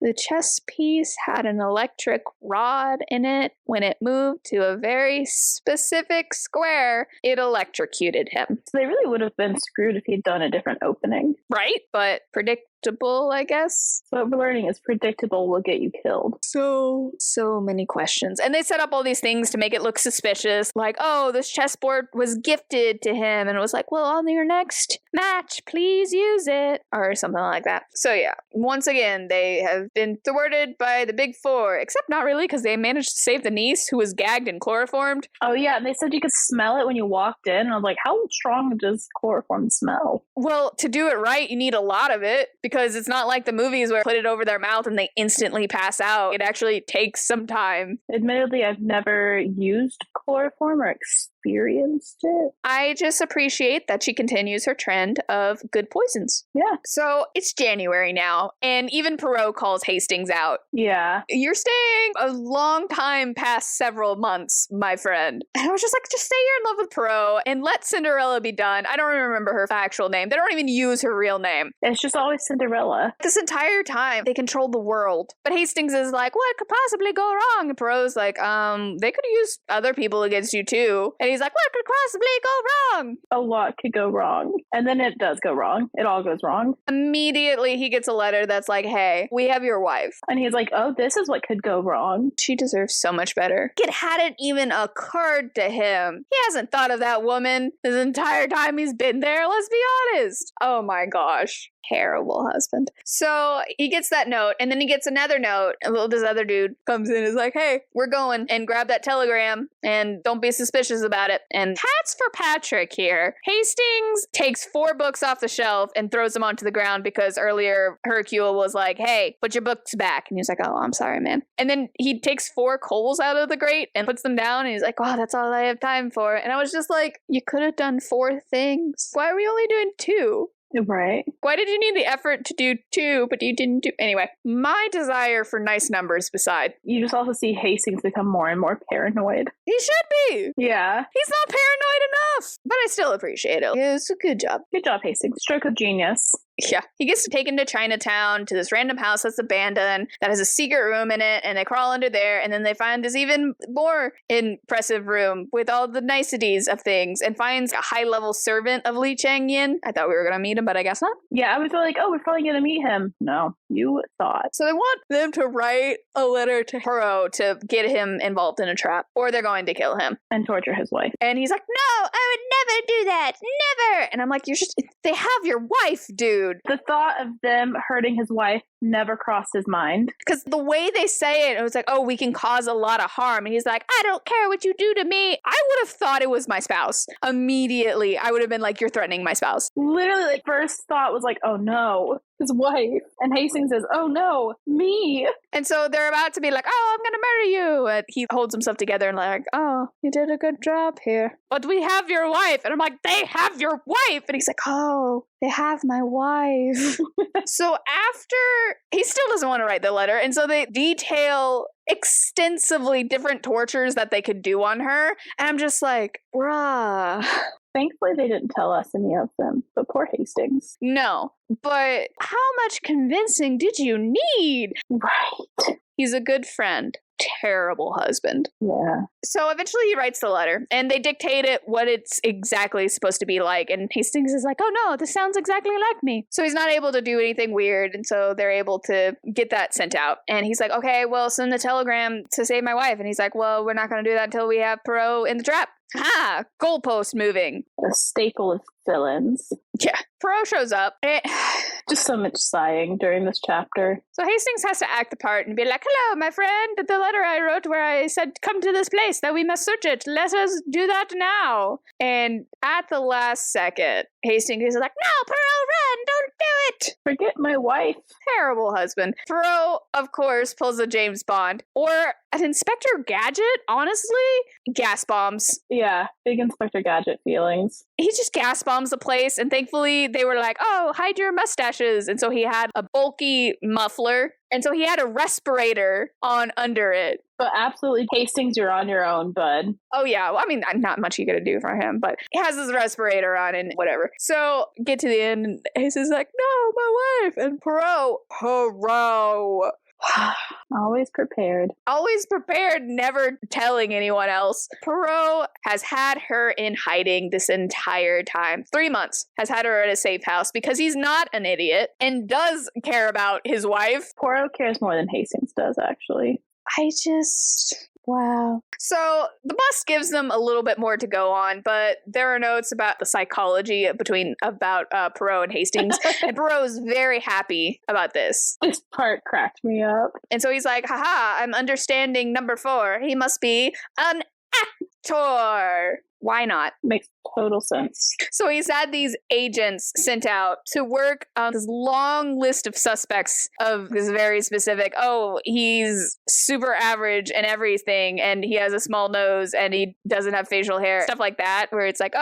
the chess piece had an electric rod in it. When it moved to a very specific square, it electrocuted him. So they really would have been screwed if he'd done a different opening. Right? But predictable, I guess. So what we're learning is predictable will get you killed. So many questions. And they set up all these things to make it look suspicious. Like, oh, this chessboard was gifted to him. And it was like, well, on your next match, please use it. Or something like that. So yeah, once again, they have been thwarted by the Big Four. Except not really, because they managed to save the niece, who was gagged and chloroformed. Oh yeah, and they said you could smell it when you walked in. I was like, how strong does chloroform smell? Well, to do it right, you need a lot of it, because because it's not like the movies where put it over their mouth and they instantly pass out. It actually takes some time. Admittedly, I've never used chloroform or experienced it. I just appreciate that she continues her trend of good poisons. Yeah. So it's January now, and even Poirot calls Hastings out. Yeah. You're staying a long time past several months, my friend. And I was just like, just say you're in love with Poirot and let Cinderella be done. I don't remember her actual name. They don't even use her real name. It's just always Cinderella. This entire time, they control the world. But Hastings is like, what could possibly go wrong? And Poirot's like, they could use other people against you too. And he's like, what could possibly go wrong? A lot could go wrong. And then it does go wrong. It all goes wrong. Immediately, he gets a letter that's like, hey, we have your wife. And he's like, oh, this is what could go wrong. She deserves so much better. It hadn't even occurred to him. He hasn't thought of that woman his entire time he's been there, let's be honest. Oh my gosh. Terrible husband. So he gets that note, and then he gets another note, and this other dude comes in and is like, hey, we're going, and grab that telegram, and don't be suspicious about it. And hats for Patrick here. Hastings takes 4 books off the shelf and throws them onto the ground because earlier Hercule was like, hey, put your books back. And he's like, oh, I'm sorry, man. And then he takes 4 coals out of the grate and puts them down, and he's like, oh, that's all I have time for. And I was just like, you could have done 4 things. Why are we only doing 2? Right. Why did you need the effort to do 2, but you didn't do... Anyway, my desire for nice numbers beside. You just also see Hastings become more and more paranoid. He should be. Yeah. He's not paranoid enough. But I still appreciate it. It's a good job. Good job, Hastings. Stroke of genius. Yeah. He gets taken to Chinatown to this random house that's abandoned that has a secret room in it, and they crawl under there, and then they find this even more impressive room with all the niceties of things, and finds a high-level servant of Li Changyin. I thought we were going to meet him, but I guess not. Yeah, I was like, oh, we're probably going to meet him. No, you thought. So they want them to write a letter to Poirot to get him involved in a trap, or they're going to kill him. And torture his wife. And he's like, no, I would never do that. Never. And I'm like, they have your wife, dude. The thought of them hurting his wife never crossed his mind. Because the way they say it was like, oh, we can cause a lot of harm. And he's like, I don't care what you do to me. I would have thought it was my spouse. Immediately, I would have been like, you're threatening my spouse. Literally, like, first thought was like, oh no, his wife. And Hastings says, oh no, me. And so they're about to be like, oh, I'm going to murder you. And he holds himself together and like, oh, you did a good job here. But we have your wife. And I'm like, they have your wife. And he's like, oh, they have my wife. So after, he still doesn't want to write the letter. And so they detail extensively different tortures that they could do on her. And I'm just like, bruh. Thankfully, they didn't tell us any of them, but poor Hastings. No, but how much convincing did you need? Right. He's a good friend. Terrible husband. Yeah. So eventually he writes the letter, and they dictate it what it's exactly supposed to be like, and Hastings is like, oh no, this sounds exactly like me. So he's not able to do anything weird, and so they're able to get that sent out. And he's like, okay, well, send the telegram to save my wife. And he's like, well, we're not going to do that until we have Poirot in the trap. Ha! Goalpost moving. A staple of villains. Yeah. Poirot shows up. Just so much sighing during this chapter. So Hastings has to act the part and be like, hello, my friend. The letter I wrote where I said, come to this place, that we must search it. Let us do that now. And at the last second, Hastings is like, no, Poirot, run. Don't do it. Forget my wife. Terrible husband. Poirot, of course, pulls a James Bond. Or an Inspector Gadget, honestly. Gas bombs. Yeah, big Inspector Gadget feelings. He just gas bombs the place, and thankfully they were like, oh, hide your mustaches. And so he had a bulky muffler, and so he had a respirator on under it. But absolutely, Hastings, you're on your own, bud. Oh, yeah. Well, I mean, not much you gotta do for him, but he has his respirator on and whatever. So, get to the end, and Hastings is like, no, my wife. And Poirot. Always prepared. Always prepared, never telling anyone else. Poirot has had her in hiding this entire time. 3 months has had her at a safe house because he's not an idiot and does care about his wife. Poirot cares more than Hastings does, actually. Wow. So the bus gives them a little bit more to go on, but there are notes about the psychology about Poirot and Hastings, and Poirot is very happy about this. This part cracked me up. And so he's like, haha, I'm understanding number 4. He must be an actor. Why not? Makes total sense. So he's had these agents sent out to work on this long list of suspects of this very specific, he's super average and everything, and he has a small nose, and he doesn't have facial hair, stuff like that, where it's like,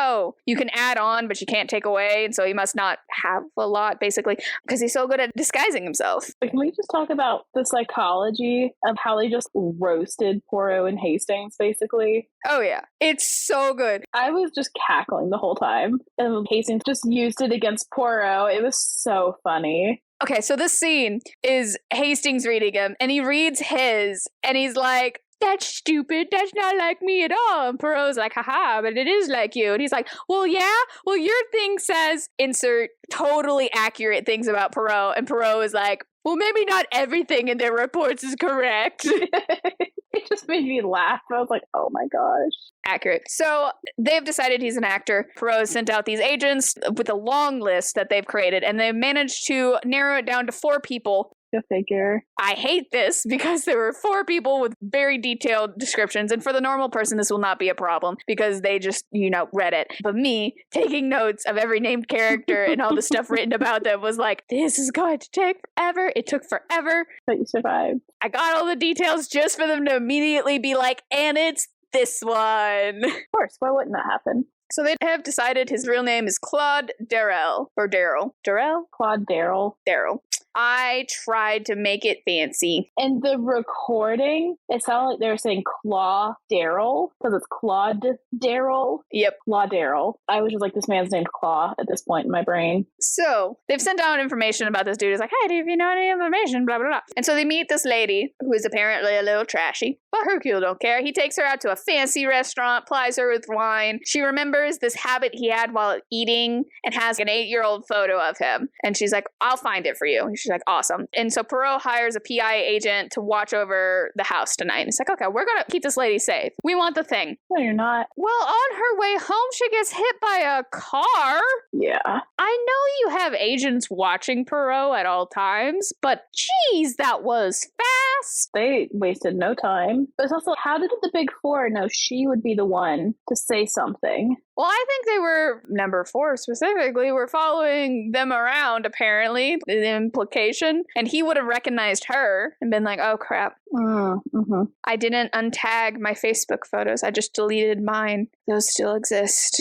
you can add on, but you can't take away, and so he must not have a lot, basically, because he's so good at disguising himself. But can we just talk about the psychology of how they just roasted Poirot and Hastings, basically? Oh, yeah. It's so good. I was just cackling the whole time. And Hastings just used it against Poirot. It was so funny. Okay, so this scene is Hastings reading him, and he reads his, and he's like, that's stupid. That's not like me at all. And Poirot's like, haha, but it is like you. And he's like, well, yeah? Well, your thing says insert totally accurate things about Poirot. And Poirot is like, well, maybe not everything in their reports is correct. It just made me laugh. I was like, oh my gosh. Accurate. So they've decided he's an actor. Poirot sent out these agents with a long list that they've created, and they've managed to narrow it down to 4 people. Go figure. I hate this because there were 4 people with very detailed descriptions, and for the normal person, this will not be a problem because they just, read it. But me, taking notes of every named character and all the stuff written about them was like, this is going to take forever. It took forever. But you survived. I got all the details just for them to immediately be like, and it's this one. Of course. Why wouldn't that happen? So they have decided his real name is Claude Darrell. Or Darrell. Darrell? Claude Darrell. Darrell. I tried to make it fancy. In the recording, it sounded like they were saying Claw Darrell, because it's Claude Darrell. Yep. Claw Darrell. I was just like, this man's named Claw at this point in my brain. So they've sent out information about this dude. It's like, hey, do you know any information? Blah, blah, blah. And so they meet this lady who is apparently a little trashy. But Hercule don't care. He takes her out to a fancy restaurant, plies her with wine. She remembers this habit he had while eating and has an 8-year-old photo of him. And she's like, I'll find it for you. She's like, awesome. And so Poirot hires a PI agent to watch over the house tonight. And it's like, okay, we're going to keep this lady safe. We want the thing. No, you're not. Well, on her way home, she gets hit by a car. Yeah. I know you have agents watching Poirot at all times, but geez, that was fast. They wasted no time. But it's also, how did the Big Four know she would be the one to say something? Well, I think they were, number 4 specifically, were following them around, apparently, the implication. And he would have recognized her and been like, oh, crap. Mm-hmm. I didn't untag my Facebook photos. I just deleted mine. Those still exist.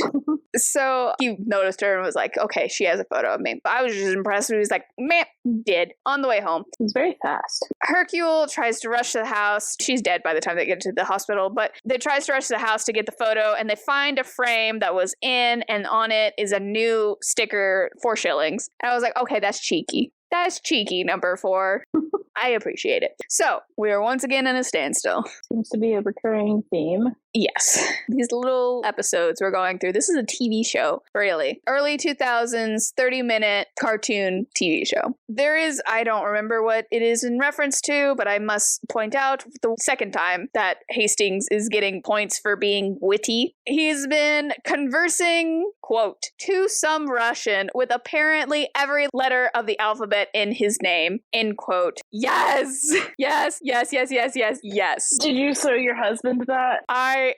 So he noticed her and was like, okay, she has a photo of me. But I was just impressed. He was like, man, did. On the way home. It was very fast. Hercule tries to rush to the house. She's dead by the time they get to the hospital. But they tries to rush to the house to get the photo. And they find a frame that was in, and on it is a new sticker, 4 shillings. And I was like, okay, that's cheeky. That's cheeky, number 4. I appreciate it. So, we are once again in a standstill. Seems to be a recurring theme. Yes. These little episodes we're going through, this is a TV show, really. Early 2000s, 30-minute cartoon TV show. There is, I don't remember what it is in reference to, but I must point out the second time that Hastings is getting points for being witty. He's been conversing, quote, to some Russian with apparently every letter of the alphabet in his name, end quote. Yes! Yes, yes, yes, yes, yes, yes. Did you show your husband that?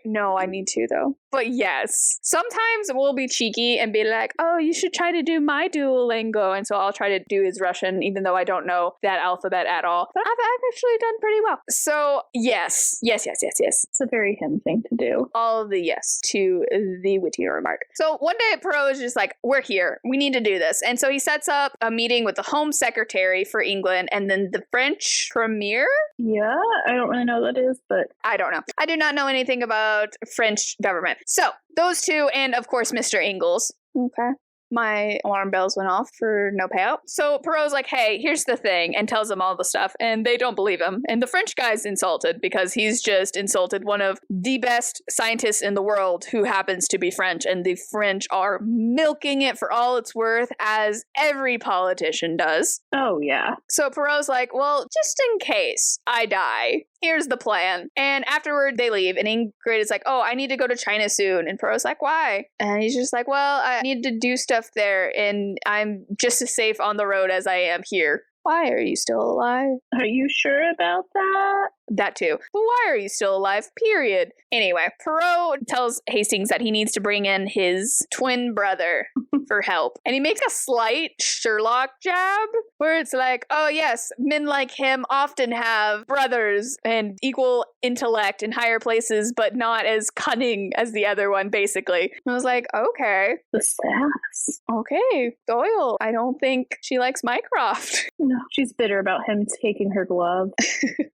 No, I need to though. But yes, sometimes we'll be cheeky and be like, oh, you should try to do my Duolingo. And so I'll try to do his Russian, even though I don't know that alphabet at all. But I've actually done pretty well. So yes, yes, yes, yes, yes. It's a very him thing to do. All of the yes to the witty remark. So one day Poirot is just like, we're here. We need to do this. And so he sets up a meeting with the Home Secretary for England and then the French Premier? Yeah, I don't really know what that is, but I don't know. I do not know anything about French government. So those 2, and of course, Mr. Ingles. Okay. My alarm bells went off for no payout. So Poirot's like, hey, here's the thing, and tells them all the stuff, and they don't believe him. And the French guy's insulted because he's just insulted one of the best scientists in the world who happens to be French, and the French are milking it for all it's worth, as every politician does. Oh, yeah. So Poirot's like, well, just in case I die, here's the plan. And afterward, they leave, and Ingrid is like, oh, I need to go to China soon. And Poirot's like, why? And he's just like, well, I need to do stuff there, and I'm just as safe on the road as I am here. Why are you still alive? Are you sure about that? That too. But why are you still alive? Period. Anyway, Poirot tells Hastings that he needs to bring in his twin brother for help. And he makes a slight Sherlock jab where it's like, oh yes, men like him often have brothers and equal intellect in higher places, but not as cunning as the other one, basically. And I was like, okay. The sass. Okay, Doyle. I don't think she likes Mycroft. No, she's bitter about him taking her glove.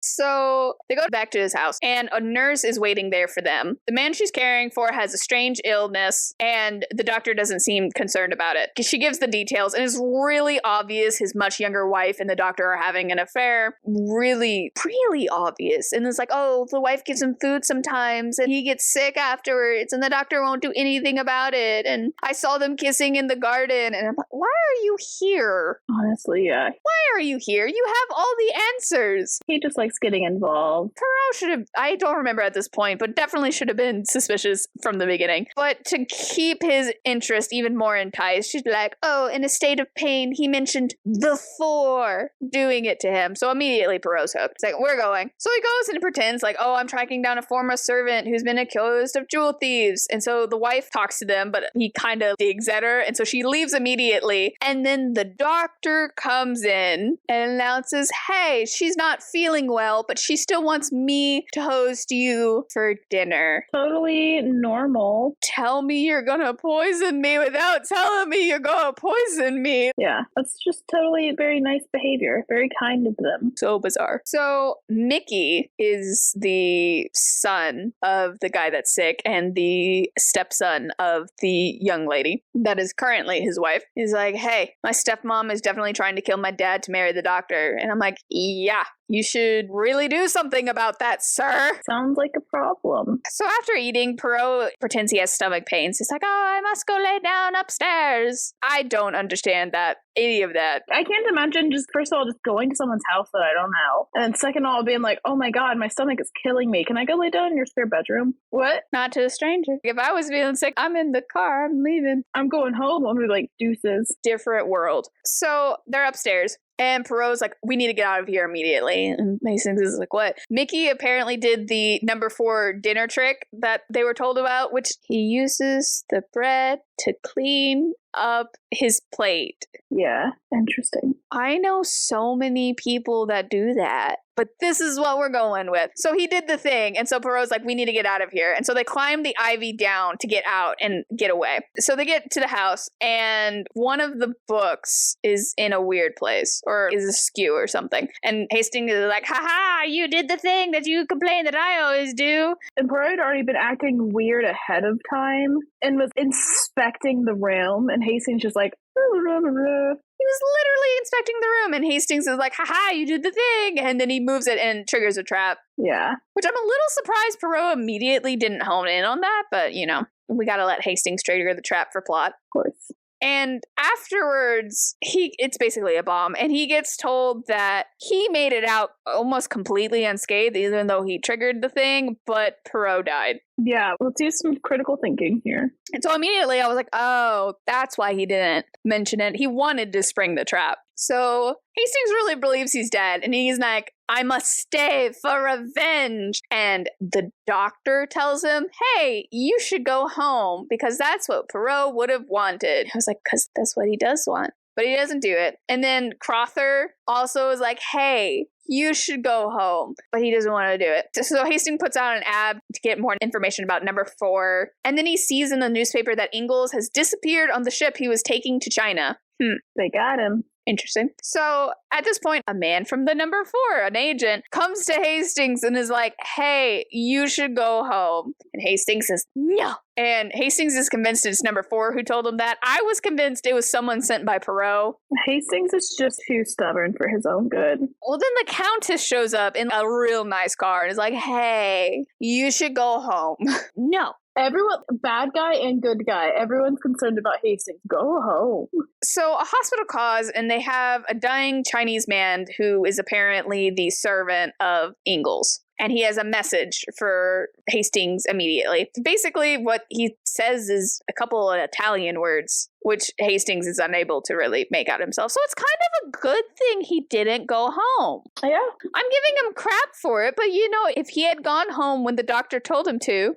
So they go back to his house, and a nurse is waiting there for them. The man she's caring for has a strange illness, and the doctor doesn't seem concerned about it. She gives the details, and it's really obvious his much younger wife and the doctor are having an affair. Really, really obvious. And it's like, oh, the wife gives him food sometimes, and he gets sick afterwards, and the doctor won't do anything about it. And I saw them kissing in the garden, and I'm like, why are you here? Honestly, yeah. Why are you here? You have all the answers. He just likes getting involved. Poirot should have, I don't remember at this point, but definitely should have been suspicious from the beginning. But to keep his interest even more enticed, she's like, oh, in a state of pain, he mentioned the four doing it to him. So immediately Poirot's hooked. It's like, we're going. So he goes and pretends like, oh, I'm tracking down a former servant who's been accused of jewel thieves. And so the wife talks to them, but he kind of digs at her. And so she leaves immediately. And then the doctor comes in and announces, hey, she's not feeling well, but she still wants me to host you for dinner. Totally normal. Tell me you're gonna poison me without telling me you're gonna poison me. Yeah, that's just totally very nice behavior. Very kind of them. So bizarre. So Mickey is the son of the guy that's sick and the stepson of the young lady that is currently his wife. He's like, hey, my stepmom is definitely trying to kill my dad to marry the doctor. And I'm like, yeah, you should really do something about that, sir. Sounds like a problem. So after eating, Poirot pretends he has stomach pains. He's like, oh, I must go lay down upstairs. I don't understand that. Any of that. I can't imagine just, first of all, just going to someone's house that I don't know. And then second of all, being like, oh my God, my stomach is killing me. Can I go lay down in your spare bedroom? What? Not to a stranger. If I was feeling sick, I'm in the car. I'm leaving. I'm going home. I'm gonna be like, deuces. Different world. So they're upstairs. And Poirot's like, we need to get out of here immediately. And Hastings is like, what? Mickey apparently did the number 4 dinner trick that they were told about, which he uses the bread to clean up his plate. Yeah, interesting. I know so many people that do that, but this is what we're going with. So he did the thing, and so Poirot's like, we need to get out of here. And so they climb the ivy down to get out and get away. So they get to the house, and one of the books is in a weird place, or is askew or something. And Hastings is like, haha, you did the thing that you complain that I always do. And Poirot had already been acting weird ahead of time and was inspecting the room, and Hastings just like, he was literally inspecting the room, and Hastings is like, haha, you did the thing. And then he moves it and triggers a trap. Yeah. Which I'm a little surprised Poirot immediately didn't hone in on that, but you know, we gotta let Hastings trigger the trap for plot. Of course. And afterwards, it's basically a bomb, and he gets told that he made it out almost completely unscathed, even though he triggered the thing, but Poirot died. Yeah, let's use some critical thinking here. And so immediately I was like, oh, that's why he didn't mention it. He wanted to spring the trap. So Hastings really believes he's dead, and he's like, I must stay for revenge. And the doctor tells him, hey, you should go home, because that's what Poirot would have wanted. I was like, because that's what he does want. But he doesn't do it. And then Crowther also is like, hey, you should go home. But he doesn't want to do it. So Hastings puts out an ad to get more information about number 4. And then he sees in the newspaper that Ingle has disappeared on the ship he was taking to China. They got him. Interesting. So at this point, a man from the number 4, an agent, comes to Hastings and is like, hey, you should go home. And Hastings says, no. And Hastings is convinced it's number 4 who told him that. I was convinced it was someone sent by Poirot. Hastings is just too stubborn for his own good. Well, then the Countess shows up in a real nice car and is like, hey, you should go home. No. Everyone, bad guy and good guy, everyone's concerned about Hastings. Go home. So a hospital calls, and they have a dying Chinese man who is apparently the servant of Ingle's. And he has a message for Hastings immediately. Basically, what he says is a couple of Italian words, which Hastings is unable to really make out himself. So it's kind of a good thing he didn't go home. Yeah. I'm giving him crap for it, but if he had gone home when the doctor told him to,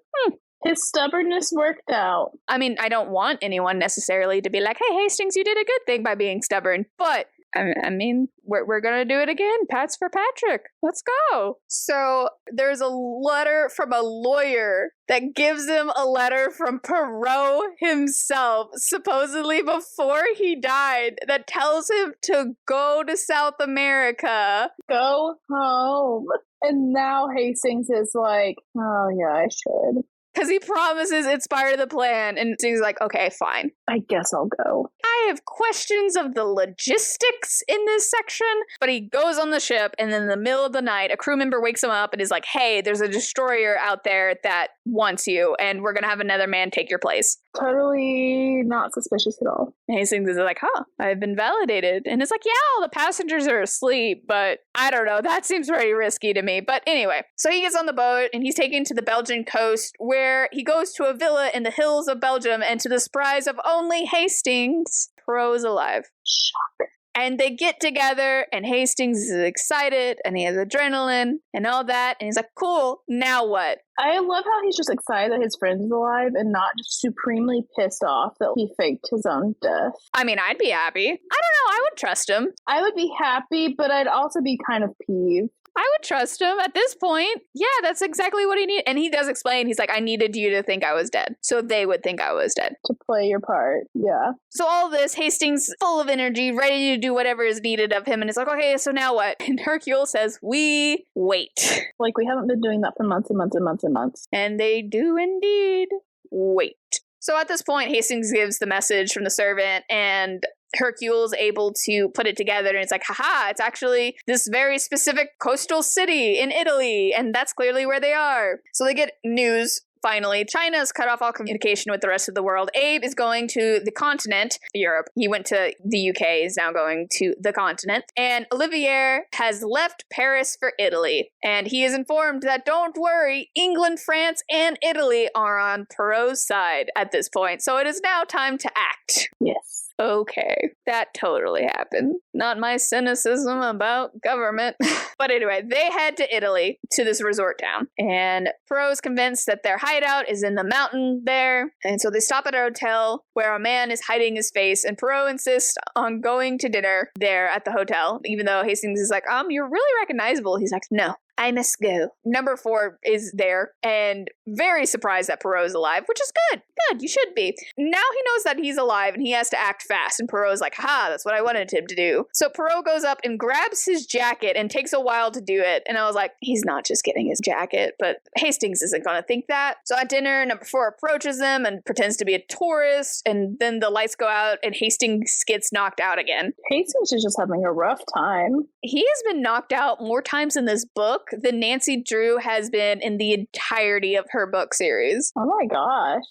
his stubbornness worked out. I mean, I don't want anyone necessarily to be like, hey, Hastings, you did a good thing by being stubborn. But, I mean, we're going to do it again. Pats for Patrick. Let's go. So there's a letter from a lawyer that gives him a letter from Poirot himself, supposedly before he died, that tells him to go to South America. Go home. And now Hastings is like, oh, yeah, I should. Because he promises it's part of the plan, and he's like, okay, fine. I guess I'll go. I have questions of the logistics in this section, but he goes on the ship, and in the middle of the night, a crew member wakes him up and is like, hey, there's a destroyer out there that wants you, and we're going to have another man take your place. Totally not suspicious at all. And Hastings is like, I've been validated. And it's like, yeah, all the passengers are asleep, but I don't know. That seems very risky to me. But anyway, so he gets on the boat, and he's taken to the Belgian coast, where he goes to a villa in the hills of Belgium, and to the surprise of only Hastings, Poirot's alive. Shocker. And they get together, and Hastings is excited, and he has adrenaline, and all that, and he's like, cool, now what? I love how he's just excited that his friend is alive and not just supremely pissed off that he faked his own death. I mean, I'd be happy. I don't know, I would trust him. I would be happy, but I'd also be kind of peeved. I would trust him at this point. Yeah, that's exactly what he needed. And he does explain, he's like, I needed you to think I was dead. So they would think I was dead. To play your part, yeah. So all this, Hastings full of energy, ready to do whatever is needed of him. And it's like, okay, so now what? And Hercule says, we wait. Like, we haven't been doing that for months and months and months and months. And they do indeed wait. So at this point, Hastings gives the message from the servant, and Hercule's able to put it together, and it's like, haha, it's actually this very specific coastal city in Italy, and that's clearly where they are. So they get news. Finally, China's cut off all communication with the rest of the world. Abe is going to the continent, Europe. He went to the UK, is now going to the continent. And Olivier has left Paris for Italy. And he is informed that, don't worry, England, France, and Italy are on Poirot's side at this point. So it is now time to act. Yes. Okay, that totally happened. Not my cynicism about government. But anyway, they head to Italy, to this resort town. And Poirot is convinced that their hideout is in the mountain there. And so they stop at a hotel where a man is hiding his face. And Poirot insists on going to dinner there at the hotel. Even though Hastings is like, you're really recognizable. He's like, no, I must go. Number 4 is there and very surprised that Poirot is alive, which is good. Good, you should be. Now he knows that he's alive and he has to act fast. And Poirot is like, that's what I wanted him to do. So Poirot goes up and grabs his jacket and takes a while to do it. And I was like, he's not just getting his jacket, but Hastings isn't going to think that. So at dinner, number 4 approaches them and pretends to be a tourist. And then the lights go out and Hastings gets knocked out again. Hastings is just having a rough time. He has been knocked out more times in this book than Nancy Drew has been in the entirety of her book series. Oh my gosh.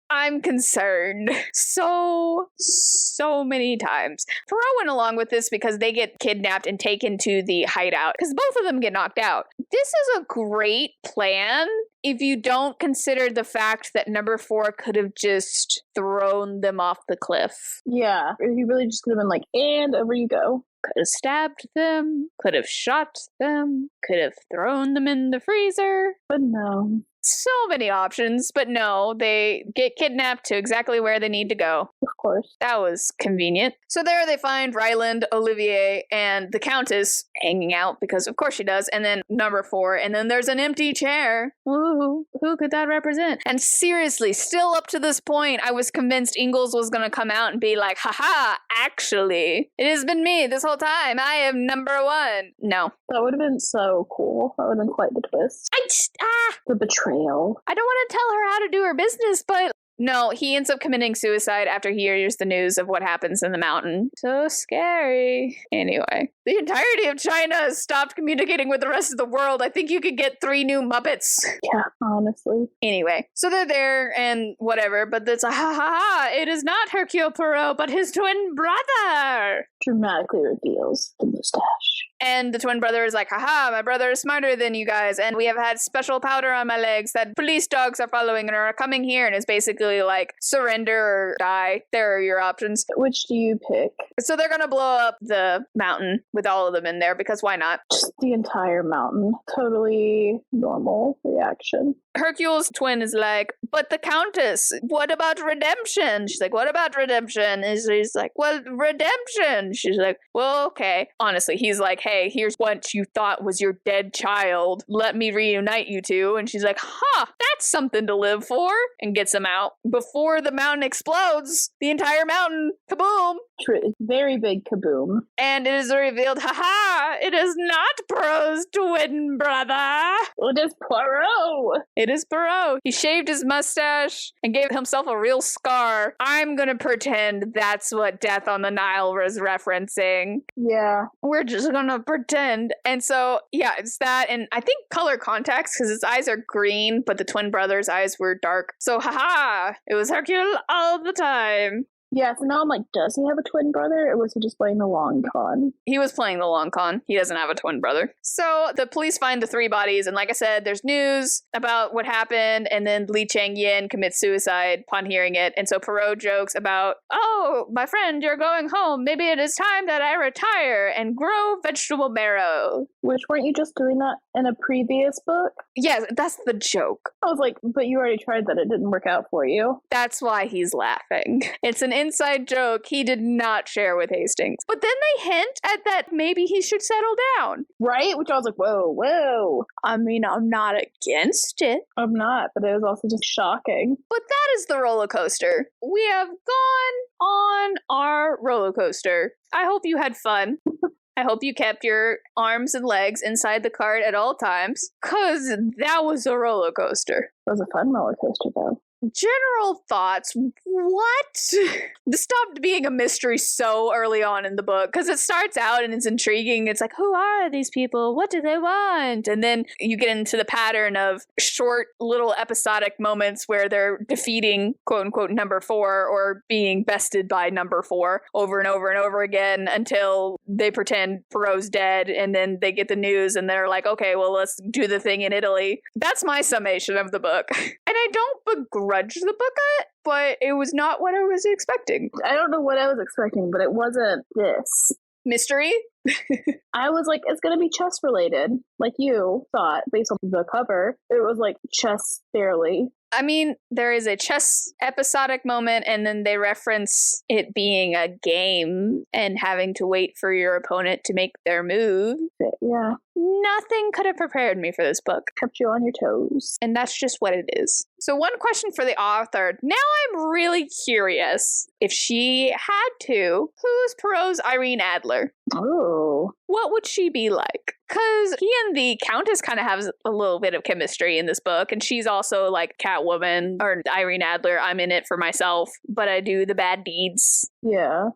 I'm concerned. So many times. Poirot went along with this because they get kidnapped and taken to the hideout, because both of them get knocked out. This is a great plan if you don't consider the fact that number 4 could have just thrown them off the cliff. Yeah, he really just could have been like, and over you go. Could have stabbed them, could have shot them, could have thrown them in the freezer. But no. So many options, but no, they get kidnapped to exactly where they need to go. Of course. That was convenient. So there they find Ryland, Olivier, and the Countess hanging out, because of course she does, and then number 4, and then there's an empty chair. Ooh, who could that represent? And seriously, still up to this point, I was convinced Ingalls was going to come out and be like, haha, actually, it has been me this whole time. I am number 1. No. That would have been so cool. That would have been quite the twist. The betrayal. I don't want to tell her how to do her business, but no, he ends up committing suicide after he hears the news of what happens in the mountain. So scary. Anyway, The entirety of China has stopped communicating with the rest of the world. I think you could get 3 new Muppets. Yeah, honestly. Anyway, so they're there and whatever, but it's like, ha ha ha, it is not Hercule Poirot, but his twin brother. Dramatically reveals the mustache. And the twin brother is like, haha, my brother is smarter than you guys, and we have had special powder on my legs that police dogs are following and are coming here, and it's basically like, surrender or die. There are your options. Which do you pick? So they're gonna blow up the mountain with all of them in there, because why not? Just the entire mountain. Totally normal reaction. Hercule's twin is like, but the Countess, what about redemption? She's like, what about redemption? And he's like, well, redemption. She's like, well, okay. Honestly, he's like, hey, here's what you thought was your dead child. Let me reunite you two. And she's like, that's something to live for. And gets him out. Before the mountain explodes, the entire mountain, kaboom. Very big kaboom. And it is revealed, it is not Poirot's twin brother. It is Poirot. It is Poirot. He shaved his mustache and gave himself a real scar. I'm gonna pretend that's what Death on the Nile was referencing. Yeah. We're just gonna pretend. And so, yeah, it's that. And I think color context, because his eyes are green, but the twin brother's eyes were dark. So, it was Hercule all the time. Yeah, so now I'm like, does he have a twin brother, or was he just playing the long con? He was playing the long con. He doesn't have a twin brother. So the police find the 3 bodies, and like I said, there's news about what happened, and then Li Changyin commits suicide upon hearing it, and so Poirot jokes about, oh, my friend, you're going home. Maybe it is time that I retire and grow vegetable marrow. Which, weren't you just doing that in a previous book? Yes, that's the joke. I was like, but you already tried that. It didn't work out for you. That's why he's laughing. It's an inside joke he did not share with Hastings. But then they hint at that maybe he should settle down. Right? Which I was like, whoa. I mean, I'm not against it. I'm not, but it was also just shocking. But that is the roller coaster. We have gone on our roller coaster. I hope you had fun. I hope you kept your arms and legs inside the cart at all times, because that was a roller coaster. It was a fun roller coaster, though. General thoughts. What? This stopped being a mystery so early on in the book, because it starts out and it's intriguing. It's like, who are these people? What do they want? And then you get into the pattern of short little episodic moments where they're defeating quote unquote number 4 or being bested by number 4 over and over and over again until they pretend Poirot's dead, and then they get the news and they're like, okay, well, let's do the thing in Italy. That's my summation of the book. And I don't begrudge the book, but it was not what I was expecting. I don't know what I was expecting, but it wasn't this. Mystery? I was like, it's going to be chess related, like you thought, based on the cover. It was like chess barely. I mean, there is a chess episodic moment, and then they reference it being a game and having to wait for your opponent to make their move. Yeah. Nothing could have prepared me for this book. Kept you on your toes. And that's just what it is. So one question for the author. Now I'm really curious, if she had to, who's Poirot's Irene Adler? Oh. What would she be like? Because he and the Countess kind of have a little bit of chemistry in this book, and she's also like Catwoman, or Irene Adler. I'm in it for myself, but I do the bad deeds. Yeah.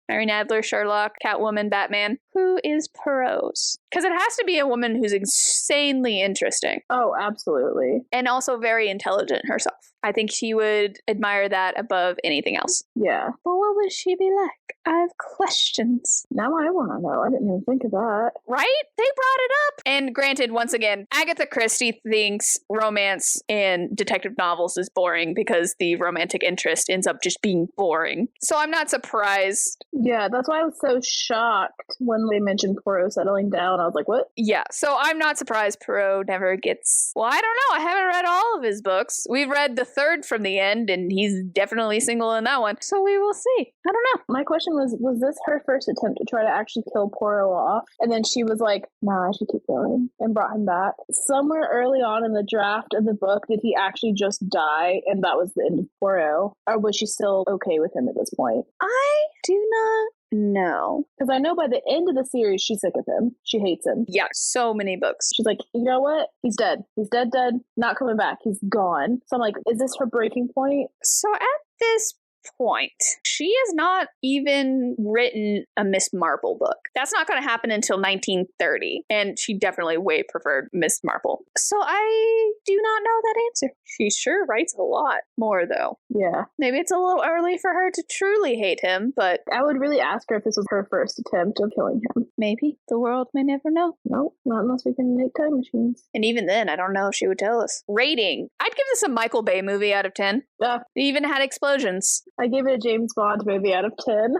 Irene Adler, Sherlock, Catwoman, Batman. Who is Poirot's? Because it has to be a woman who's insanely interesting. Oh, absolutely. And also very intelligent herself. I think she would admire that above anything else. Yeah. But what would she be like? I have questions. Now I want to know. I didn't even think of that. Right? They brought it up. And granted, once again, Agatha Christie thinks romance in detective novels is boring because the romantic interest ends up just being boring. So I'm not surprised. Yeah, that's why I was so shocked when they mentioned Poirot settling down. I was like, what? Yeah, so I'm not surprised Poirot never gets... Well, I don't know. I haven't read all of his books. We've read the 3rd from the end, and he's definitely single in that one. So we will see. I don't know. My question was this her first attempt to try to actually kill Poirot off? And then she was like, nah, I should keep going, and brought him back. Somewhere early on in the draft of the book, did he actually just die, and that was the end of Poirot? Or was she still okay with him at this point? I do not know. Because I know by the end of the series, she's sick of him. She hates him. Yeah, so many books. She's like, you know what? He's dead. He's dead, not coming back. He's gone. So I'm like, is this her breaking point? So at this point, she has not even written a Miss Marple book. That's not going to happen until 1930, and she definitely way preferred Miss Marple. So I do not know that answer. She sure writes a lot more, though. Yeah. Maybe it's a little early for her to truly hate him, but I would really ask her if this was her first attempt of killing him. maybe. The world may never know. No, not unless we can make time machines. And even then, I don't know if she would tell us. Rating. I'd give this a Michael Bay movie out of 10. Yeah. It even had explosions. I gave it a James Bond movie out of 10.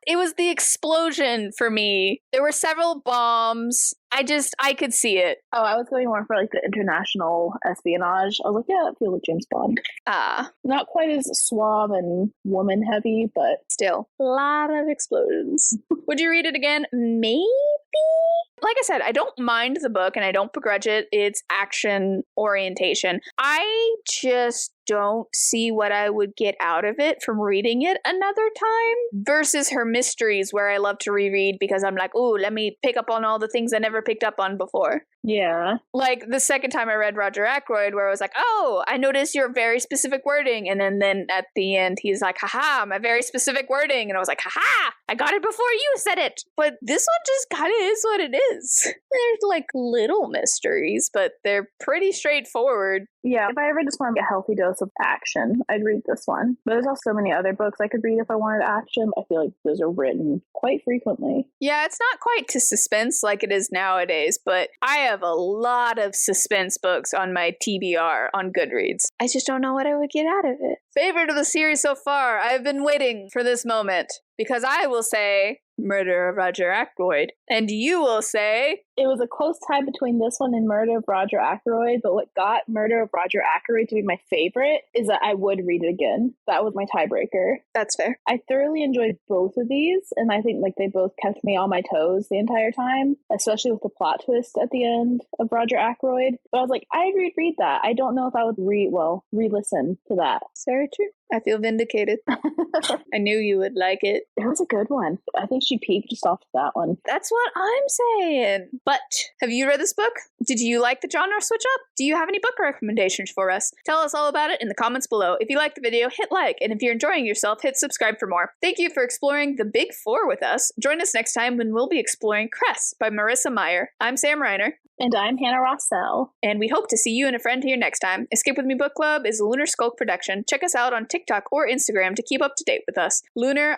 It was the explosion for me. There were several bombs. I could see it. Oh, I was going more for like the international espionage. I was like, yeah, that feels like James Bond. Not quite as suave and woman heavy, but Still, a lot of explosions. Would you read it again? Maybe? Like I said, I don't mind the book and I don't begrudge it. It's action orientation. I just don't see what I would get out of it from reading it another time versus her mysteries, where I love to reread because I'm like, ooh, let me pick up on all the things I never picked up on before. yeah. Like the second time I read Roger Ackroyd, where I was like, oh, I noticed your very specific wording. And then at the end, he's like, haha, my very specific wording. And I was like, haha, I got it before you said it. But this one just kind of is what it is. There's like little mysteries, but they're pretty straightforward. Yeah, if I ever just want to get a healthy dose of action, I'd read this one. But there's also so many other books I could read if I wanted action. I feel like those are written quite frequently. Yeah, it's not quite to suspense like it is nowadays, but I have a lot of suspense books on my TBR on Goodreads. I just don't know what I would get out of it. Favorite of the series so far. I've been waiting for this moment because I will say Murder of Roger Ackroyd, and you will say It was a close tie between this one and Murder of Roger Ackroyd, but what got Murder of Roger Ackroyd to be my favorite is that I would read it again. That was my tiebreaker. that's fair. I thoroughly enjoyed both of these, and I think like they both kept me on my toes the entire time, especially with the plot twist at the end of Roger Ackroyd. But I was like, I'd reread that. I don't know if I would re-listen to that. It's very true. I feel vindicated. I knew you would like it. It was a good one. I think she peaked just off of that one. That's what I'm saying. But have you read this book? Did you like the genre switch up? Do you have any book recommendations for us? Tell us all about it in the comments below. If you liked the video, hit like. And if you're enjoying yourself, hit subscribe for more. Thank you for exploring the Big Four with us. Join us next time when we'll be exploring Cress by Marissa Meyer. I'm Sam Reiner. And I'm Hannah Rossell. And we hope to see you and a friend here next time. Escape With Me Book Club is a Lunar Skulk production. Check us out on TikTok or Instagram to keep up to date with us. Lunar_SKULK.